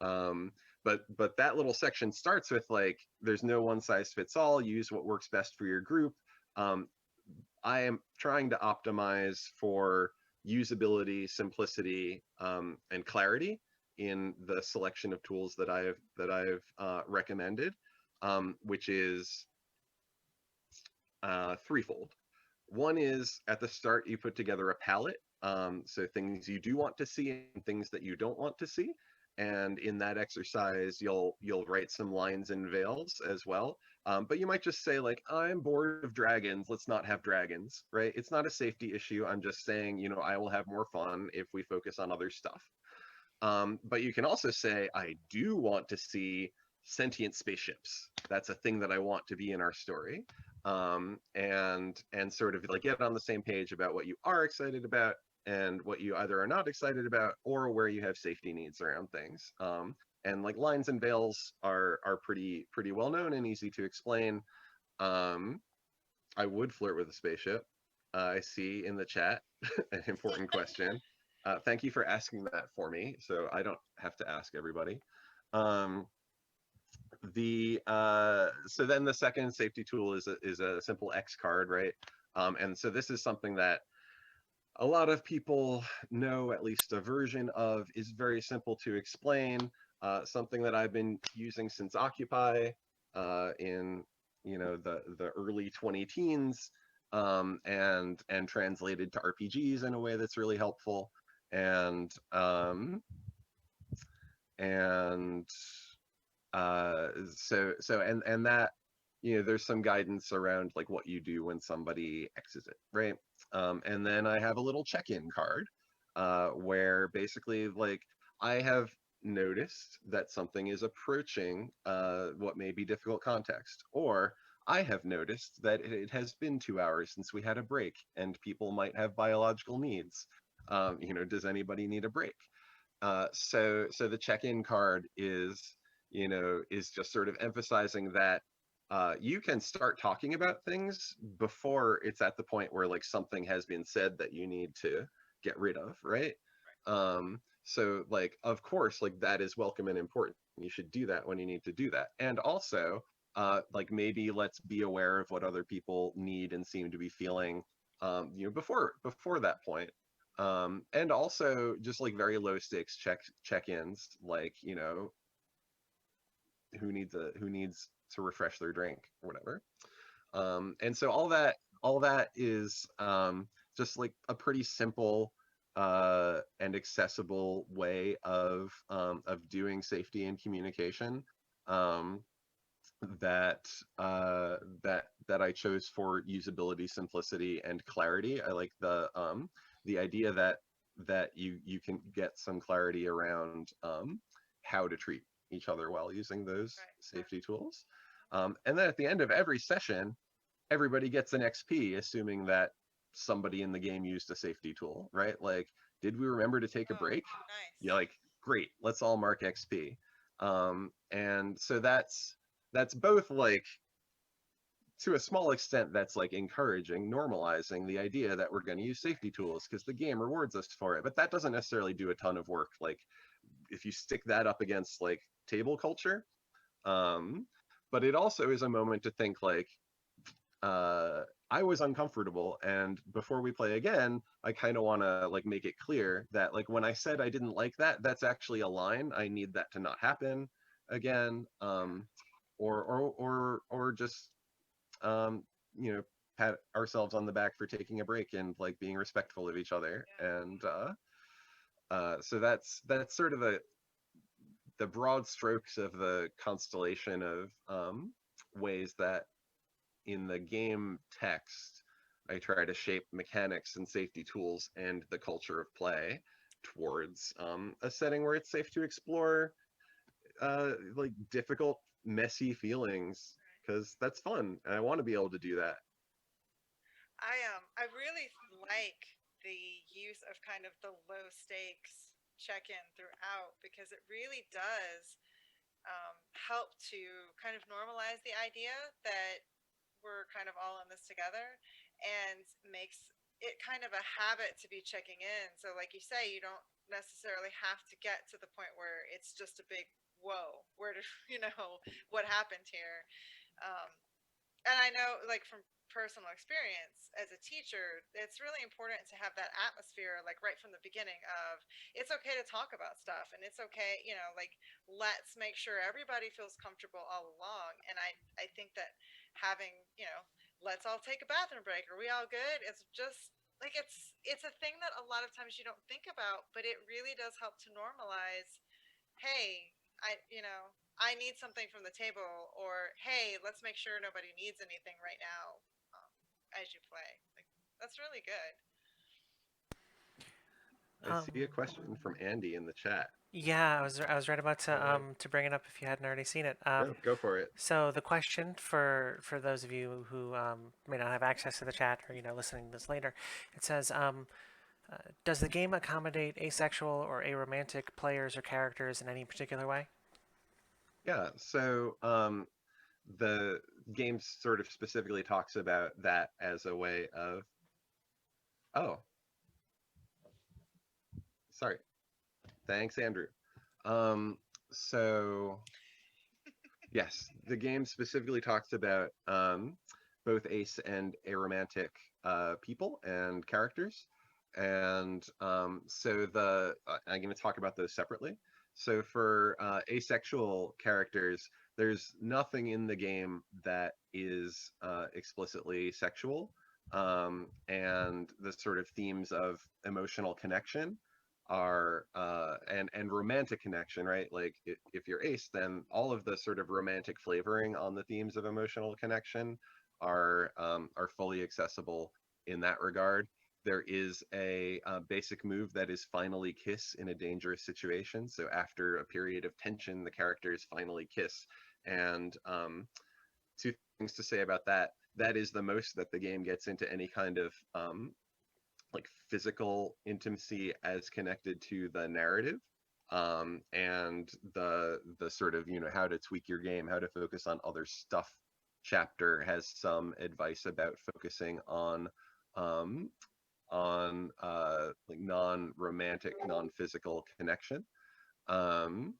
um, but that little section starts with like there's no one size fits all. Use what works best for your group. Um, I am trying to optimize for usability, simplicity, and clarity in the selection of tools that I've recommended, which is threefold. One is at the start you put together a palette, so things you do want to see and things that you don't want to see. And in that exercise, you'll write some lines and veils as well. But you might just say like, I'm bored of dragons. Let's not have dragons, right? It's not a safety issue. I'm just saying, I will have more fun if we focus on other stuff. But you can also say, I do want to see sentient spaceships. That's a thing that I want to be in our story. And sort of like get on the same page about what you are excited about and what you either are not excited about or where you have safety needs around things. And like lines and veils are pretty well known and easy to explain. Um, I would flirt with a spaceship. I see in the chat an important question. Thank you for asking that for me, so I don't have to ask everybody. Um, so then the second safety tool is a simple X card, right? And so this is something that a lot of people know at least a version of, is very simple to explain. Something that I've been using since Occupy in the early 20 teens, and translated to RPGs in a way that's really helpful. And that there's some guidance around like what you do when somebody X's it, right? And then I have a little check-in card, where basically like I have noticed that something is approaching what may be difficult context, or I have noticed that it has been 2 hours since we had a break and people might have biological needs. Does anybody need a break? So the check-in card is just sort of emphasizing that you can start talking about things before it's at the point where like something has been said that you need to get rid of, right? So like of course like that is welcome and important. You should do that when you need to do that. And also like maybe let's be aware of what other people need and seem to be feeling before that point. And also just like very low stakes check-ins, like who needs to refresh their drink or whatever. And so all that is just like a pretty simple and accessible way of doing safety and communication, um, that I chose for usability, simplicity, and clarity. I like the idea that you can get some clarity around how to treat each other while using those Right. safety tools. And then at the end of every session, everybody gets an XP, assuming that somebody in the game used a safety tool, right? Like, did we remember to take a Oh, break? nice. Yeah, like, great, let's all mark XP. And so that's both like, to a small extent, that's like encouraging, normalizing the idea that we're going to use safety tools because the game rewards us for it. But that doesn't necessarily do a ton of work. Like, if you stick that up against like table culture, um, but it also is a moment to think like, I was uncomfortable, and before we play again, I kind of want to like make it clear that like when I said I didn't like that, that's actually a line. I need that to not happen again, or just um, you know, pat ourselves on the back for taking a break and like being respectful of each other. Yeah. And so that's sort of the broad strokes of the constellation of ways that in the game text I try to shape mechanics and safety tools and the culture of play towards a setting where it's safe to explore like difficult, messy feelings because that's fun and I want to be able to do that. I really like the use of kind of the low stakes check-in throughout because it really does help to kind of normalize the idea that we're kind of all in this together and makes it kind of a habit to be checking in. So, like you say, you don't necessarily have to get to the point where it's just a big whoa, where did what happened here? Um, and I know, like from personal experience as a teacher, it's really important to have that atmosphere, like right from the beginning, of it's okay to talk about stuff, and it's okay, like let's make sure everybody feels comfortable all along. And I think that having, let's all take a bathroom break. Are we all good? It's just like it's a thing that a lot of times you don't think about, but it really does help to normalize. Hey, I need something from the table, or hey, let's make sure nobody needs anything right now as you play. Like, that's really good. I see a Um, question from Andy in the chat. yeah, I was right about All right. to bring it up if you hadn't already seen it. No, go for it. So the question for those of you who may not have access to the chat or listening to this later, it says, does the game accommodate asexual or aromantic players or characters in any particular way? Yeah, so the game sort of specifically talks about that as a way of, oh, sorry. Thanks, Andrew. Um, so yes, the game specifically talks about both ace and aromantic people and characters. And so I'm going to talk about those separately. So for asexual characters, there's nothing in the game that is explicitly sexual. And the sort of themes of emotional connection are and romantic connection, right? Like if you're ace, then all of the sort of romantic flavoring on the themes of emotional connection are fully accessible in that regard. There is a basic move that is finally kiss in a dangerous situation. So after a period of tension, the characters finally kiss. And two things to say about that. That is the most that the game gets into any kind of like physical intimacy as connected to the narrative, and the sort of how to tweak your game, how to focus on other stuff chapter has some advice about focusing um, like non-romantic, non-physical connection, um,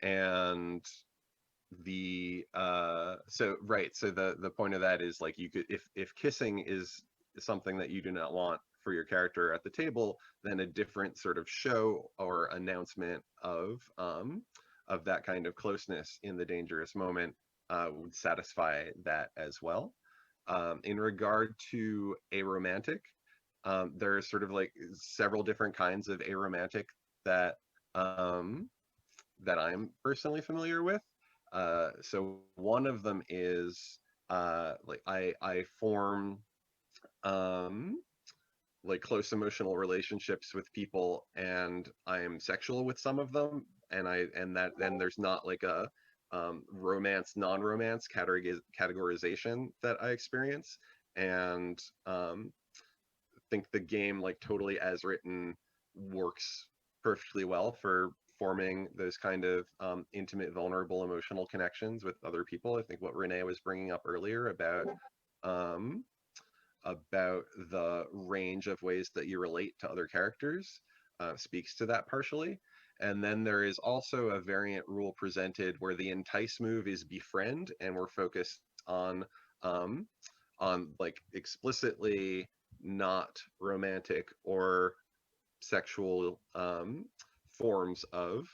and the so right, so the point of that is like you could, if kissing is something that you do not want for your character at the table, then a different sort of show or announcement of that kind of closeness in the dangerous moment would satisfy that as well. In regard to aromantic, there are sort of like several different kinds of aromantic that um, that I'm personally familiar with. So one of them is like I form um, like close emotional relationships with people, and I'm sexual with some of them, and that then there's not like romance, non-romance categorization that I experience, and think the game, like totally as written, works perfectly well for forming those kind of intimate, vulnerable, emotional connections with other people. I think what Renee was bringing up earlier um, about the range of ways that you relate to other characters speaks to that partially. And then there is also a variant rule presented where the entice move is befriend, and we're focused um, on like explicitly not romantic or sexual forms of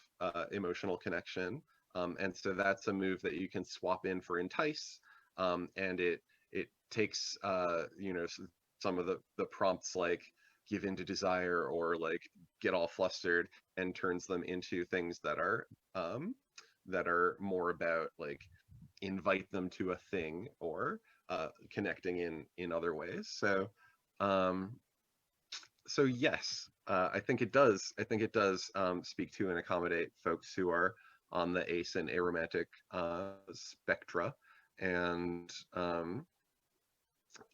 emotional connection. And so that's a move that you can swap in for entice, and it takes some of the prompts like give in to desire or like get all flustered, and turns them into things that are more about like invite them to a thing or connecting in other ways. Um, so yes, I think it does. I think it does speak to and accommodate folks who are on the ace and aromantic spectra, and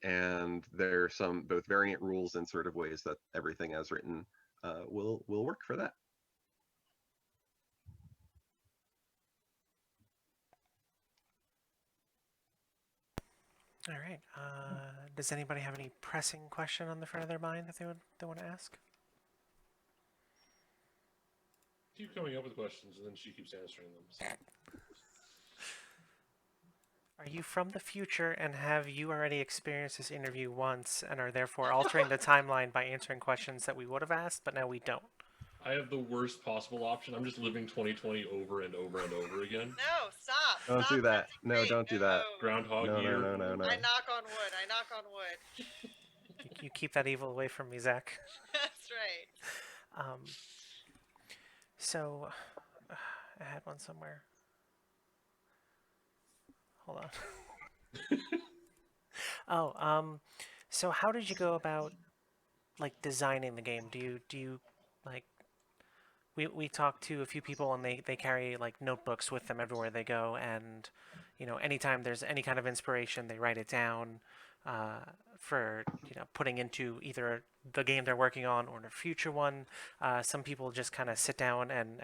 there are some both variant rules and sort of ways that everything as written will work for that. All right. Does anybody have any pressing question on the front of their mind that they want to ask? Keep coming up with questions, and then she keeps answering them. So. Are you from the future, and have you already experienced this interview once and are therefore altering the timeline by answering questions that we would have asked, but now we don't? I have the worst possible option. I'm just living 2020 over and over and over again. No, stop. Don't Stop. do that. That's No, great. don't do that. No. Groundhog No, no, Year. no, no, no. I knock on wood. I knock on wood. You keep that evil away from me, Zach. That's right. Um, so, I had one somewhere. Hold on. So how did you go about like designing the game? Do you like we talked to a few people and they carry like notebooks with them everywhere they go, and anytime there's any kind of inspiration they write it down for putting into either the game they're working on or a future one. Some people just kind of sit down and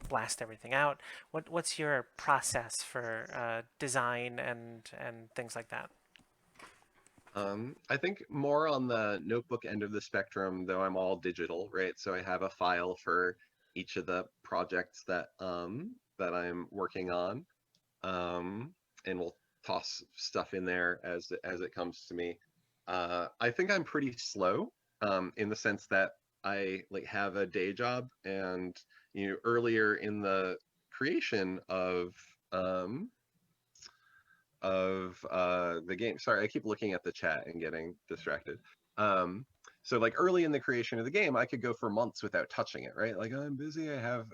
blast everything out. What's your process for design and things like that? I think more on the notebook end of the spectrum, though I'm all digital, right? So I have a file for each of the projects that I'm working on, and we'll toss stuff in there as it comes to me. I think I'm pretty slow, in the sense that I like have a day job, and earlier in the creation um, of the game. Sorry, I keep looking at the chat and getting distracted. Um, so like early in the creation of the game, I could go for months without touching it, right? Like I'm busy, I have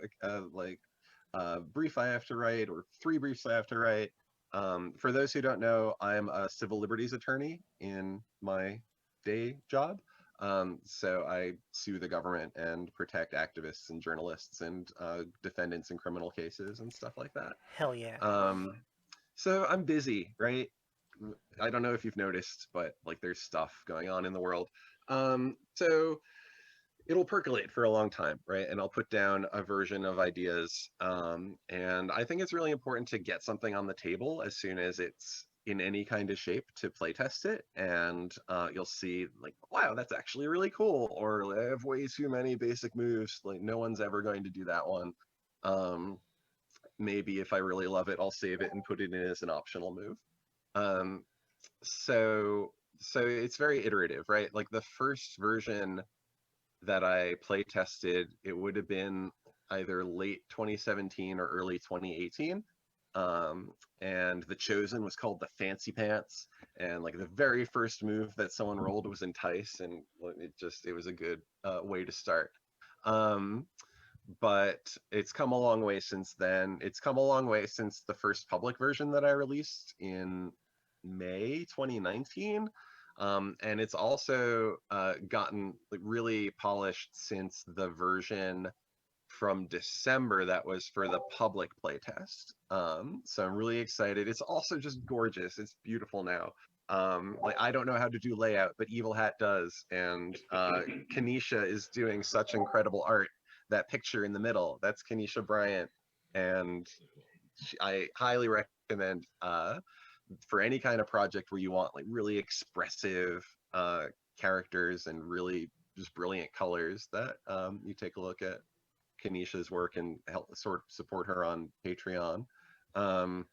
a brief I have to write or 3 briefs I have to write. For those who don't know, I'm a civil liberties attorney in my day job. So I sue the government and protect activists and journalists and defendants in criminal cases and stuff like that. Hell yeah. So I'm busy, right? I don't know if you've noticed, but like there's stuff going on in the world. So it'll percolate for a long time, right? And I'll put down a version of ideas. And I think it's really important to get something on the table as soon as it's in any kind of shape to play test it. And you'll see like, wow, that's actually really cool. Or I have way too many basic moves. Like no one's ever going to do that one. Maybe if I really love it, I'll save it and put it in as an optional move. Um, so it's very iterative, right? Like the first version that I play tested, it would have been either late 2017 or early 2018. And the chosen was called the Fancy Pants, and like the very first move that someone rolled was Entice, and it was a good way to start. But it's come a long way since then. It's come a long way since the first public version that I released in May 2019. And it's also gotten like really polished since the version from December that was for the public playtest. So I'm really excited. It's also just gorgeous. It's beautiful now. Like I don't know how to do layout, but Evil Hat does, and Kanisha is doing such incredible art. That picture in the middle, that's Kanisha Bryant, and I highly recommend for any kind of project where you want like really expressive characters and really just brilliant colors that you take a look at Kanisha's work and help sort of support her on Patreon. Um,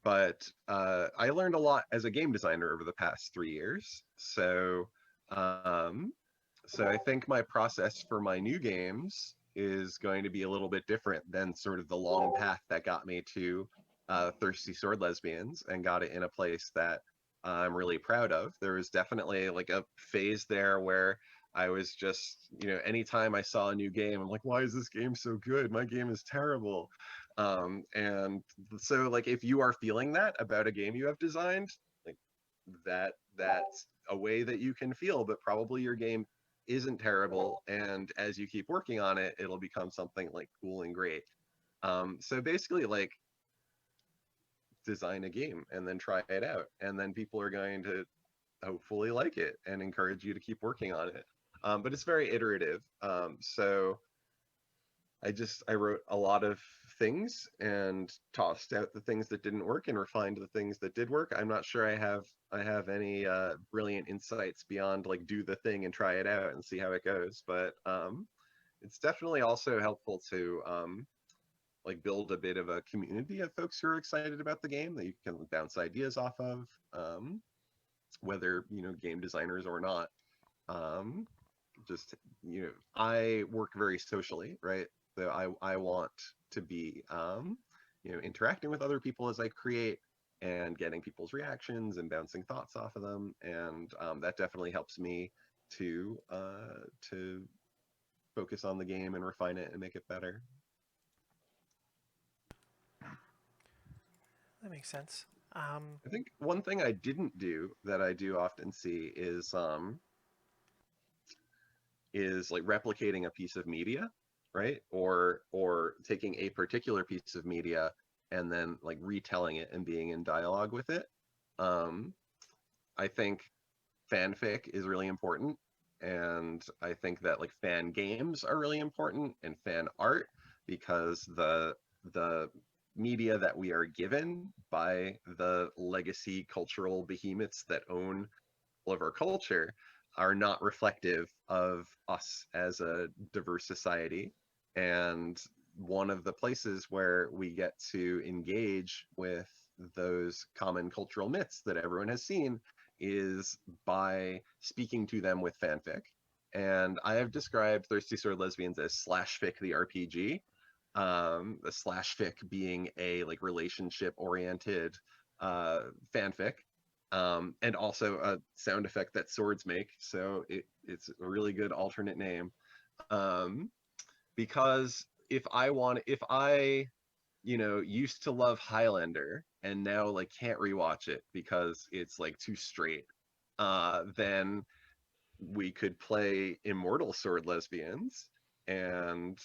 but I learned a lot as a game designer over the past 3 years. Um, so I think my process for my new games is going to be a little bit different than sort of the long path that got me to Thirsty Sword Lesbians and got it in a place that I'm really proud of. There was definitely like a phase there where I was just, anytime I saw a new game, I'm like, why is this game so good? My game is terrible. And so like if you are feeling that about a game you have designed, like that's a way that you can feel, but probably your game isn't terrible, and as you keep working on it, it'll become something like cool and great. So basically like design a game and then try it out, and then people are going to hopefully like it and encourage you to keep working on it. But it's very iterative. So I wrote a lot of things and tossed out the things that didn't work and refined the things that did work. I'm not sure I have any brilliant insights beyond like do the thing and try it out and see how it goes. But it's definitely also helpful to like build a bit of a community of folks who are excited about the game that you can bounce ideas off of, whether game designers or not. Um, just I work very socially, right? So I want to be interacting with other people as I create and getting people's reactions and bouncing thoughts off of them, and that definitely helps me to focus on the game and refine it and make it better. That makes sense. I think one thing I didn't do that I do often see is like replicating a piece of media, right? Or taking a particular piece of media and then like retelling it and being in dialogue with it. Um, I think fanfic is really important, and I think that like fan games are really important and fan art, because the media that we are given by the legacy cultural behemoths that own all of our culture are not reflective of us as a diverse society. And one of the places where we get to engage with those common cultural myths that everyone has seen is by speaking to them with fanfic. And I have described Thirsty Sword Lesbians as slash fic the RPG. The slash fic being a like relationship oriented fanfic, and also a sound effect that swords make. So it's a really good alternate name. Um, because if I used to love Highlander and now like can't rewatch it because it's like too straight, then we could play Immortal Sword Lesbians and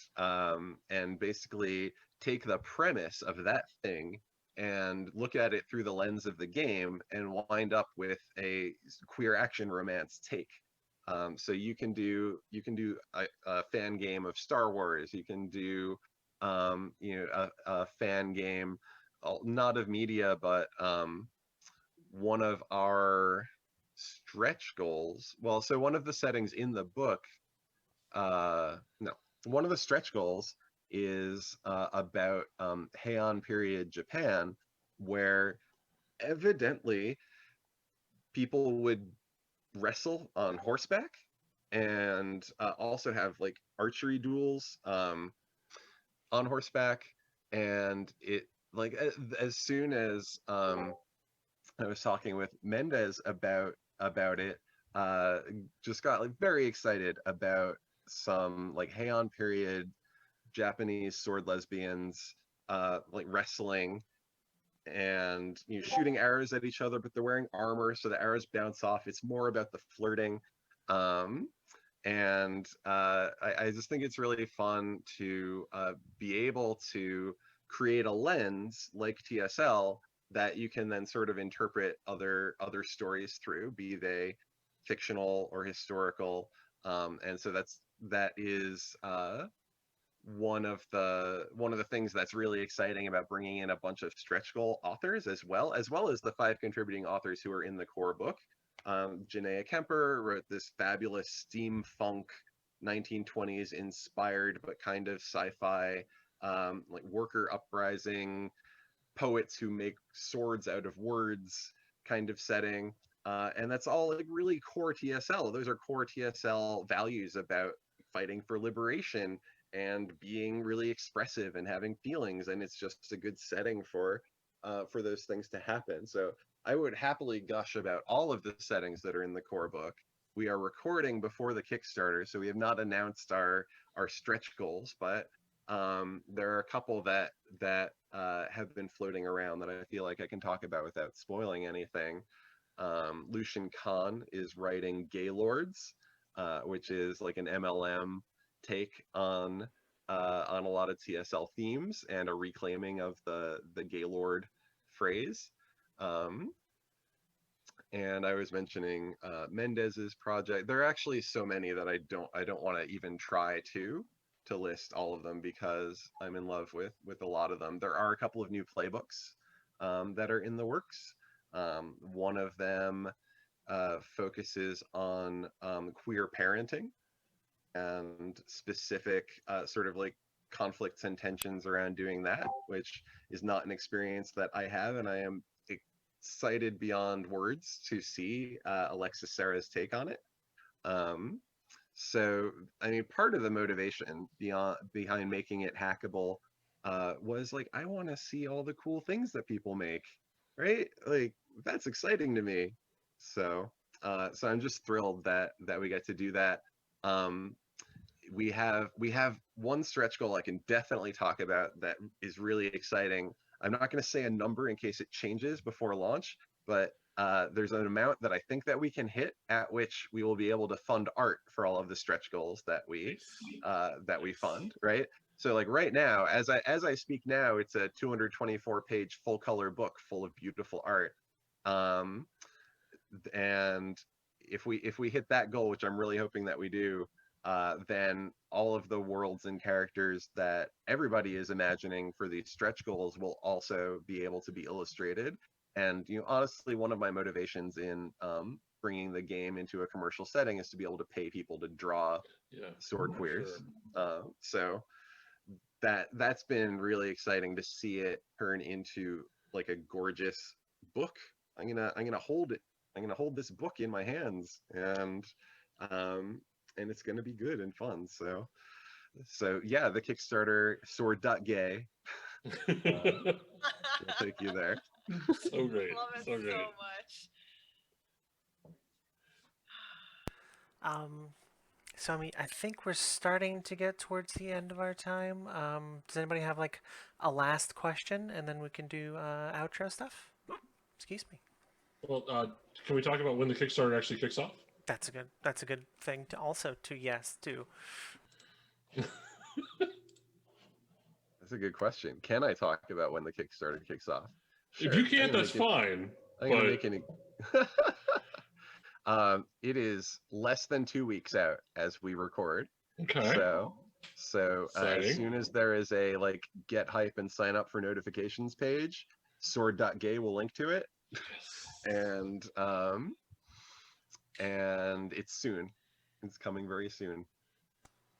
basically take the premise of that thing and look at it through the lens of the game and wind up with a queer action romance take. So you can do a fan game of Star Wars. You can do a fan game, not of media, but one of our stretch goals. Well, so one of the settings in the book, no, one of the stretch goals is about Heian period Japan, where evidently people would wrestle on horseback and also have like archery duels on horseback. And it like as soon as I was talking with Mendez about it, uh, just got like very excited about some like Heian period Japanese sword lesbians like wrestling and shooting arrows at each other, but they're wearing armor, so the arrows bounce off. It's more about the flirting. Um, and I just think it's really fun to be able to create a lens like TSL that you can then sort of interpret other stories through, be they fictional or historical. And so that is one of the things that's really exciting about bringing in a bunch of stretch goal authors as well as the 5 contributing authors who are in the core book. Janaea Kemper wrote this fabulous steampunk 1920s inspired but kind of sci-fi, like worker uprising poets who make swords out of words kind of setting. And that's all like really core TSL. Those are core TSL values about fighting for liberation and being really expressive and having feelings. And it's just a good setting for those things to happen. So I would happily gush about all of the settings that are in the core book. We are recording before the Kickstarter, so we have not announced our stretch goals, but there are a couple that have been floating around that I feel like I can talk about without spoiling anything. Lucian Khan is writing Gaylords, which is like an MLM take on a lot of TSL themes and a reclaiming of the Gaylord phrase. Um, and I was mentioning Mendez's project. There are actually so many that I don't want to even try to list all of them because I'm in love with a lot of them. There are a couple of new playbooks that are in the works. One of them focuses on queer parenting and specific sort of like conflicts and tensions around doing that, which is not an experience that I have, and I am excited beyond words to see Alexis Sarah's take on it. Um, so, I mean, part of the motivation behind making it hackable was like, I want to see all the cool things that people make, right? Like, that's exciting to me. So, so I'm just thrilled that we get to do that. Um, we have one stretch goal I can definitely talk about that is really exciting. I'm not going to say a number in case it changes before launch, but there's an amount that I think that we can hit at which we will be able to fund art for all of the stretch goals that we fund, right? So like right now, as I speak now, it's a 224 page full color book full of beautiful art. Um, and if we hit that goal, which I'm really hoping that we do, then all of the worlds and characters that everybody is imagining for these stretch goals will also be able to be illustrated. And honestly, one of my motivations in bringing the game into a commercial setting is to be able to pay people to draw sword queers. So that's been really exciting to see it turn into like a gorgeous book. I'm gonna hold it. I'm gonna hold this book in my hands, and it's gonna be good and fun. So yeah, the Kickstarter sword.gay will take you there. So great. Love it So great. so much. Um, so I mean, I think we're starting to get towards the end of our time. Does anybody have like a last question, and then we can do outro stuff? Excuse me. Well, can we talk about when the Kickstarter actually kicks off? That's a good thing to also to yes to. That's a good question. Can I talk about when the Kickstarter kicks off? If Sure. you can't, that's fine. I'm gonna make it. It is less than 2 weeks out as we record. Okay. So as soon as there is a like get hype and sign up for notifications page, sword.gay will link to it. Yes. And it's soon. It's coming very soon.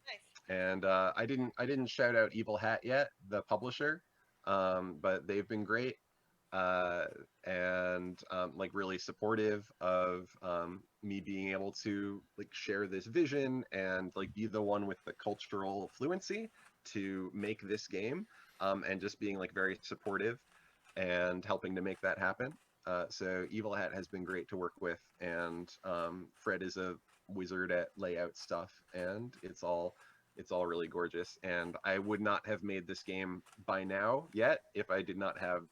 Nice. And I didn't shout out Evil Hat yet, the publisher, but they've been great. And like really supportive of me being able to like share this vision and like be the one with the cultural fluency to make this game, and just being like very supportive and helping to make that happen. So Evil Hat has been great to work with, and Fred is a wizard at layout stuff, and it's all really gorgeous. And I would not have made this game by now yet if I did not have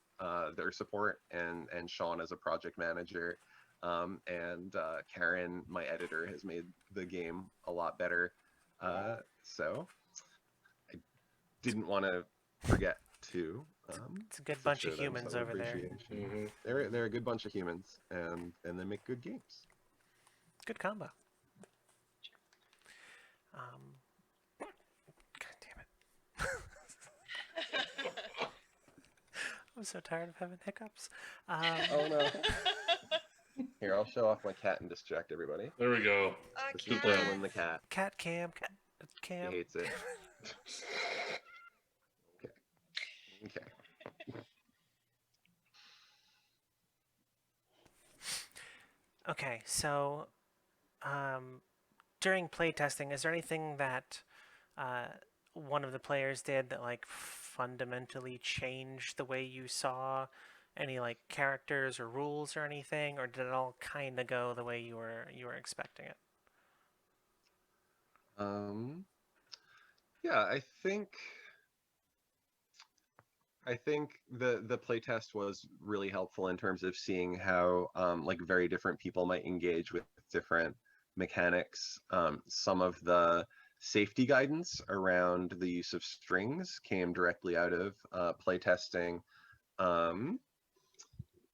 their support and Sean as a project manager. and Karen, my editor, has made the game a lot better. So I didn't want to forget to It's a good bunch show of them humans some over there. appreciation. Mm-hmm. They're a good bunch of humans, and they make good games. Good combo. God damn it. I'm so tired of having hiccups. Oh no! Here, I'll show off my cat and distract everybody. There we go. A Let's Good keep plan. tickling the cat. Cat cam. He Cam. hates it. Okay. Okay. Okay, so during playtesting, is there anything that uh, one of the players did that like fundamentally changed the way you saw any like characters or rules or anything, or did it all kind of go the way you were expecting it? Um, yeah, I think the playtest was really helpful in terms of seeing how like very different people might engage with different mechanics. Some of the safety guidance around the use of strings came directly out of playtesting. Um,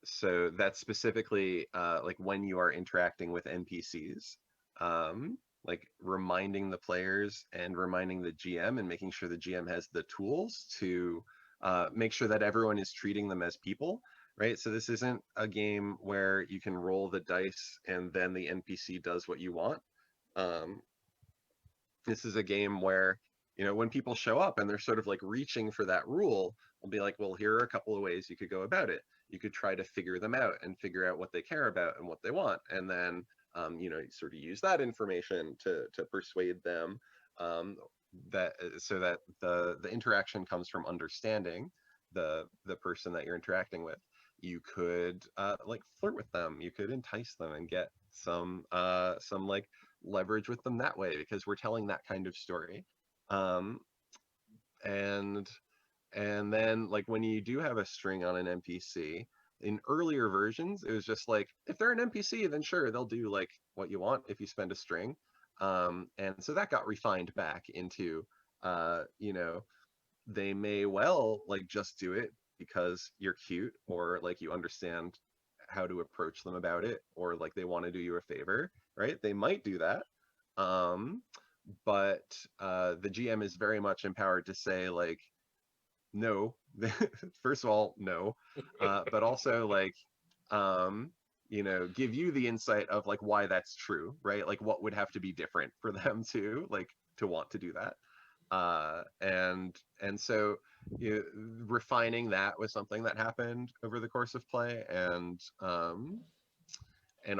so that's specifically like when you are interacting with NPCs, like reminding the players and reminding the GM and making sure the GM has the tools to make sure that everyone is treating them as people, right? So this isn't a game where you can roll the dice and then the NPC does what you want. Um, this is a game where, when people show up and they're sort of like reaching for that rule, we'll be like, well, here are a couple of ways you could go about it. You could try to figure them out and figure out what they care about and what they want, and then you sort of use that information to persuade them, that so that the interaction comes from understanding the person that you're interacting with. You could like flirt with them. You could entice them and get some like leverage with them that way, because we're telling that kind of story. Um, and and then like when you do have a string on an NPC, in earlier versions, it was just like, if they're an NPC, then sure, they'll do like what you want if you spend a string. And so that got refined back into, they may well like just do it because you're cute, or like you understand how to approach them about it, or like they want to do you a favor, right? They might do that. Um, but the GM is very much empowered to say like, no. First of all, no, but also like, um, give you the insight of like why that's true, right? Like what would have to be different for them to like to want to do that. And so refining that was something that happened over the course of play, and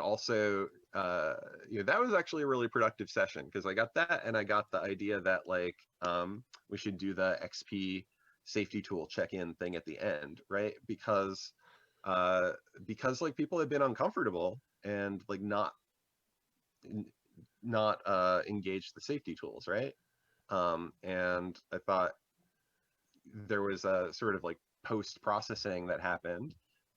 also that was actually a really productive session, because I got that, and I got the idea that like we should do the XP safety tool check-in thing at the end, right? Because like people have been uncomfortable and like not engaged the safety tools, right? And I thought there was a sort of like post-processing that happened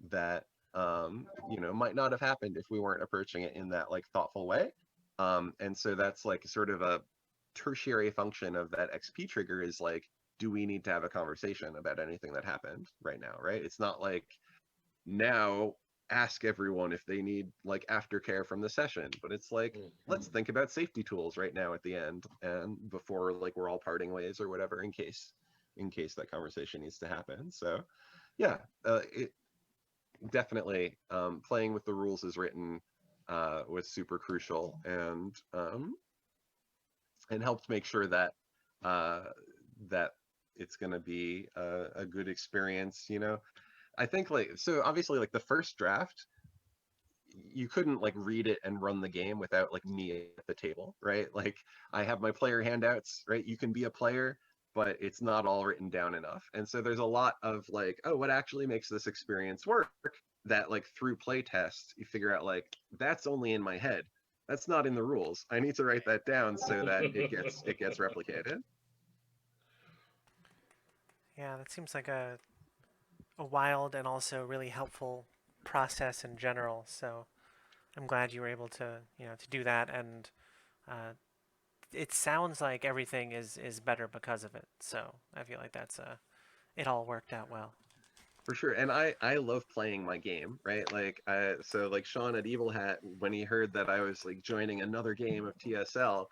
that might not have happened if we weren't approaching it in that like thoughtful way. And so that's like sort of a tertiary function of that XP trigger, is like, do we need to have a conversation about anything that happened right now, right? It's not like, now ask everyone if they need like aftercare from the session, but it's like, let's think about safety tools right now at the end, and before like we're all parting ways or whatever, in case that conversation needs to happen. So yeah, it definitely, playing with the rules as written was super crucial, and helped make sure that that it's going to be a good experience. I think like, so obviously like the first draft, you couldn't like read it and run the game without like me at the table, right? Like I have my player handouts, right? You can be a player, but it's not all written down enough. And so there's a lot of like, oh, what actually makes this experience work, that like through play test, you figure out like, that's only in my head. That's not in the rules. I need to write that down so that it gets replicated. Yeah, that seems like a wild and also really helpful process in general. So I'm glad you were able to to do that, and uh, it sounds like everything is better because of it. So I feel like that's it all worked out well. For sure. And I love playing my game, right? Like so like Sean at Evil Hat, when he heard that I was like joining another game of TSL,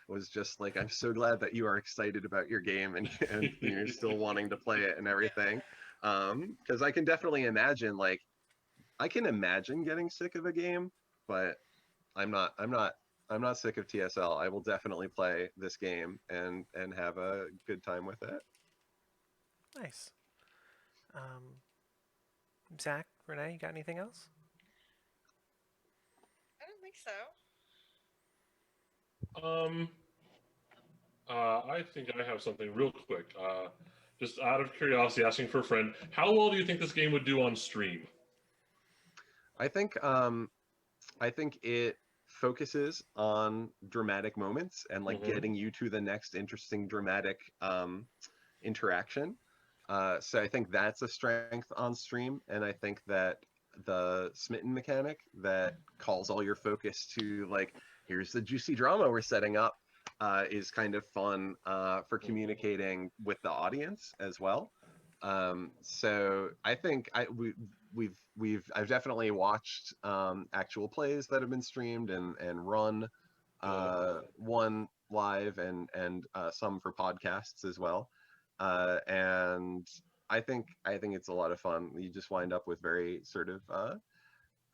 was just like, I'm so glad that you are excited about your game and and you're still wanting to play it and everything. Because I can definitely imagine, like, I can imagine getting sick of a game, but I'm not sick of TSL. I will definitely play this game and have a good time with it. Nice. Um, Zach, Renee, you got anything else? I don't think so. Um, I think I have something real quick. Just out of curiosity, asking for a friend, how well do you think this game would do on stream? I think I think it focuses on dramatic moments and like Mm-hmm. getting you to the next interesting dramatic interaction. So I think that's a strength on stream, and I think that the smitten mechanic that calls all your focus to like, here's the juicy drama we're setting up, is kind of fun for Mm-hmm. communicating with the audience as well. So I think I've definitely watched actual plays that have been streamed and run Yeah. one live and some for podcasts as well. And I think it's a lot of fun. You just wind up with very sort of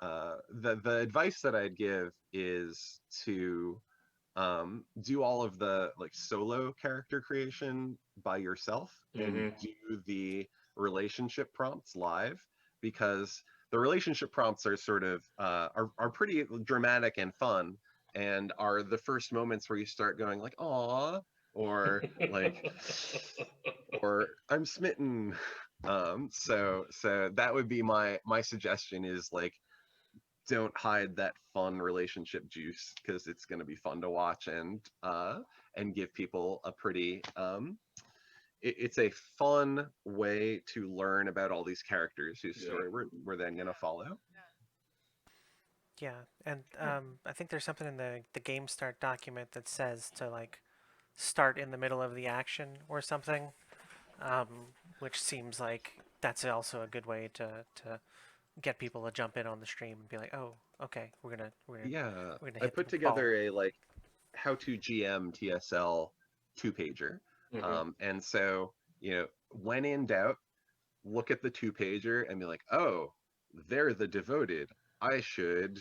the advice that I'd give is to do all of the like solo character creation by yourself and Mm-hmm. do the relationship prompts live, because the relationship prompts are sort of are pretty dramatic and fun, and are the first moments where you start going like, "Aw," or like, or "I'm smitten." So that would be my suggestion, is like, don't hide that fun relationship juice, because it's going to be fun to watch and give people a pretty it's a fun way to learn about all these characters whose Yeah. story we're then going to follow. Yeah. Yeah, and Yeah. I think there's something in the game start document that says to like start in the middle of the action or something, um, which seems like that's also a good way to get people to jump in on the stream and be like, oh, okay, Yeah, we're gonna I hit the put ball. together a like how to GM TSL two pager. Mm-hmm. And so, when in doubt, look at the two pager and be like, oh, they're the devoted. I should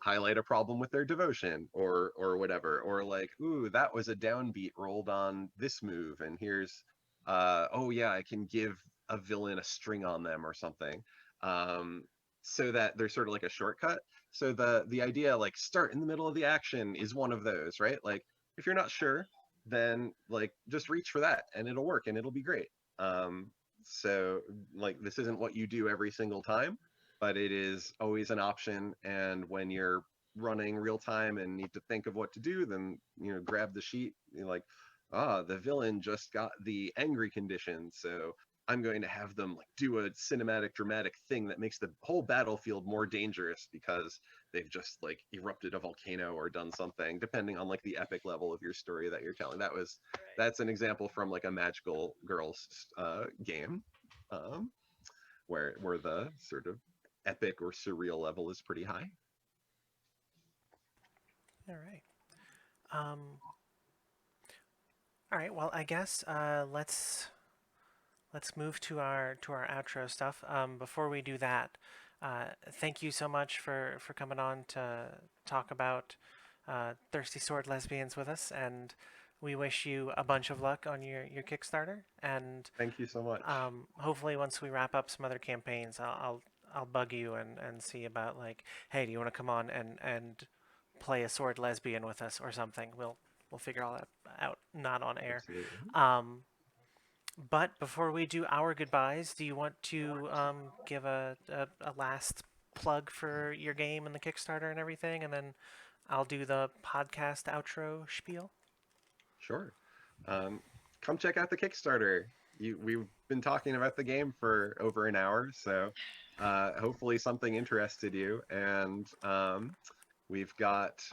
highlight a problem with their devotion, or whatever, or like, ooh, that was a downbeat rolled on this move, and here's oh yeah, I can give a villain a string on them or something, um so that there's sort of like a shortcut. So the idea, like, start in the middle of the action is one of those, right? Like, if you're not sure, then like just reach for that and it'll work and it'll be great. So like, this isn't what you do every single time, but it is always an option. And when you're running real time and need to think of what to do, then grab the sheet. You're like, the villain just got the angry condition, so I'm going to have them like do a cinematic dramatic thing that makes the whole battlefield more dangerous because they've just like erupted a volcano or done something, depending on like the epic level of your story that you're telling. Right. That's an example from like a Magical Girls game, um, where the sort of epic or surreal level is pretty high. All right. Um, all right. Well, I guess let's move to our outro stuff. Before we do that, thank you so much for coming on to talk about Thirsty Sword Lesbians with us, and we wish you a bunch of luck on your Kickstarter. And Thank you so much. hopefully, once we wrap up some other campaigns, I'll bug you and see about like, hey, do you want to come on and play a sword lesbian with us or something? We'll figure all that out, not on air. Absolutely. Um, but before we do our goodbyes, do you want to give a last plug for your game and the Kickstarter and everything, and then I'll do the podcast outro spiel? Sure. Um, Come check out the Kickstarter. We've been talking about the game for over an hour, so hopefully something interested you, and we've got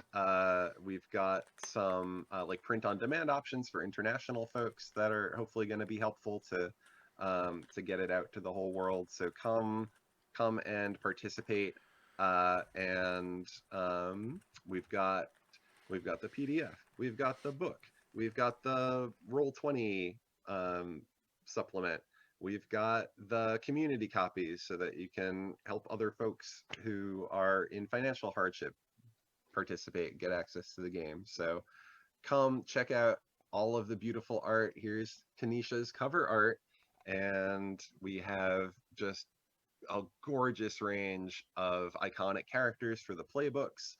some like print on demand options for international folks that are hopefully going to be helpful to get it out to the whole world. So come and participate. And we've got the PDF, we've got the book, we've got the Roll20 supplement, we've got the community copies so that you can help other folks who are in financial hardship participate, get access to the game. So come check out all of the beautiful art. Here's Tanisha's cover art, and we have just a gorgeous range of iconic characters for the playbooks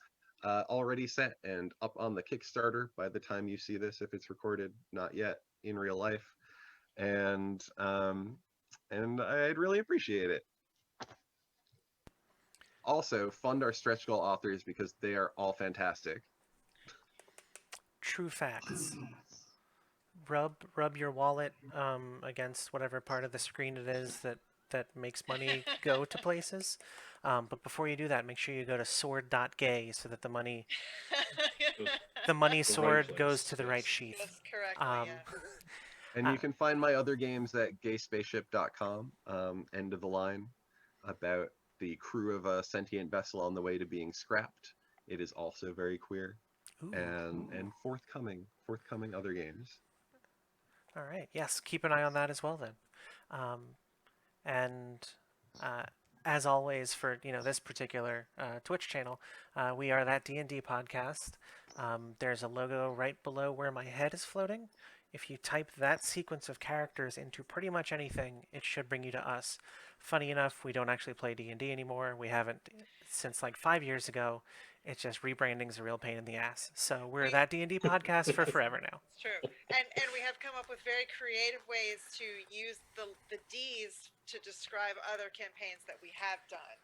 already set and up on the Kickstarter by the time you see this, if it's recorded, not yet in real life. And I'd really appreciate it. Also, fund our stretch goal authors because they are all fantastic. True facts. Rub your wallet against whatever part of the screen it is that makes money go to places. But before you do that, make sure you go to sword.gay so that the money The right sword goes place, to the right yes. sheath. Yes, correctly, Um, yeah. And you can find my other games at gayspaceship.com, end of the line, about the crew of a sentient vessel on the way to being scrapped. It is also very queer. Ooh. And forthcoming other games. All right. Yes, keep an eye on that as well then. And uh, as always, for this particular Twitch channel, we are that D&D podcast. There's a logo right below where my head is floating. If you type that sequence of characters into pretty much anything, it should bring you to us. Funny enough, we don't actually play D&D anymore. We haven't since like 5 years ago. It's just rebranding's a real pain in the ass. So we're that D&D podcast for forever now. It's true. And we have come up with very creative ways to use the D's to describe other campaigns that we have done,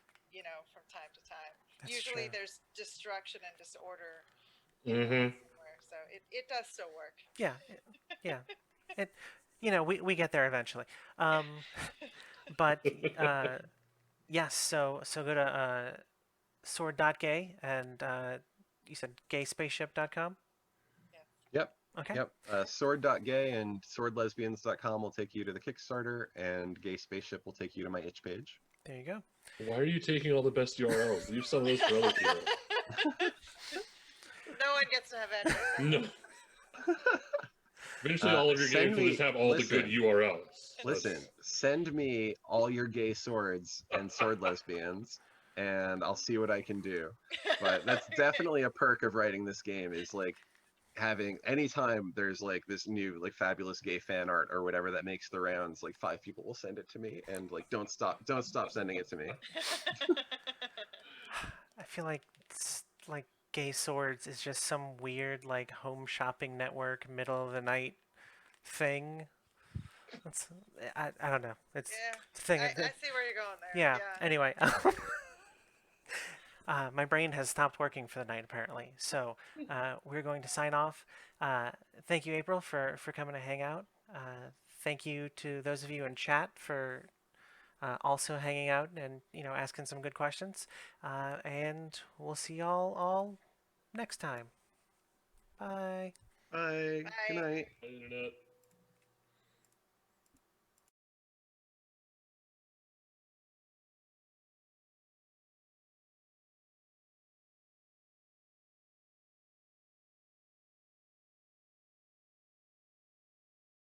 from time to time. That's Usually true. there's destruction and disorder Mm-hmm. somewhere, so it does still work. Yeah, yeah. It, we get there eventually. But yes, so go to sword.gay and you said gayspaceship.com? Yeah. Okay. Sword.gay and swordlesbians.com will take you to the Kickstarter, and Gay Spaceship will take you to my itch page. There you go. Why are you taking all the best URLs? Leave some of those for other people. No one gets to have anything. No. Eventually, all of your Send games will me- just have all the good listen. URLs. Listen, send me all your gay swords and sword lesbians, and I'll see what I can do. But that's definitely a perk of writing this game, is like having anytime there's like this new like fabulous gay fan art or whatever that makes the rounds, like 5 people will send it to me, and like don't stop sending it to me. I feel like Gay Swords is just some weird like home shopping network middle of the night thing. It's, I don't know. It's Yeah, a thing. I see where you're going there. Yeah. Anyway, my brain has stopped working for the night apparently. So we're going to sign off. Thank you, April, for coming to hang out. Thank you to those of you in chat for also hanging out and asking some good questions. And we'll see y'all all next time. Bye. Bye. Good Bye. night. Internet.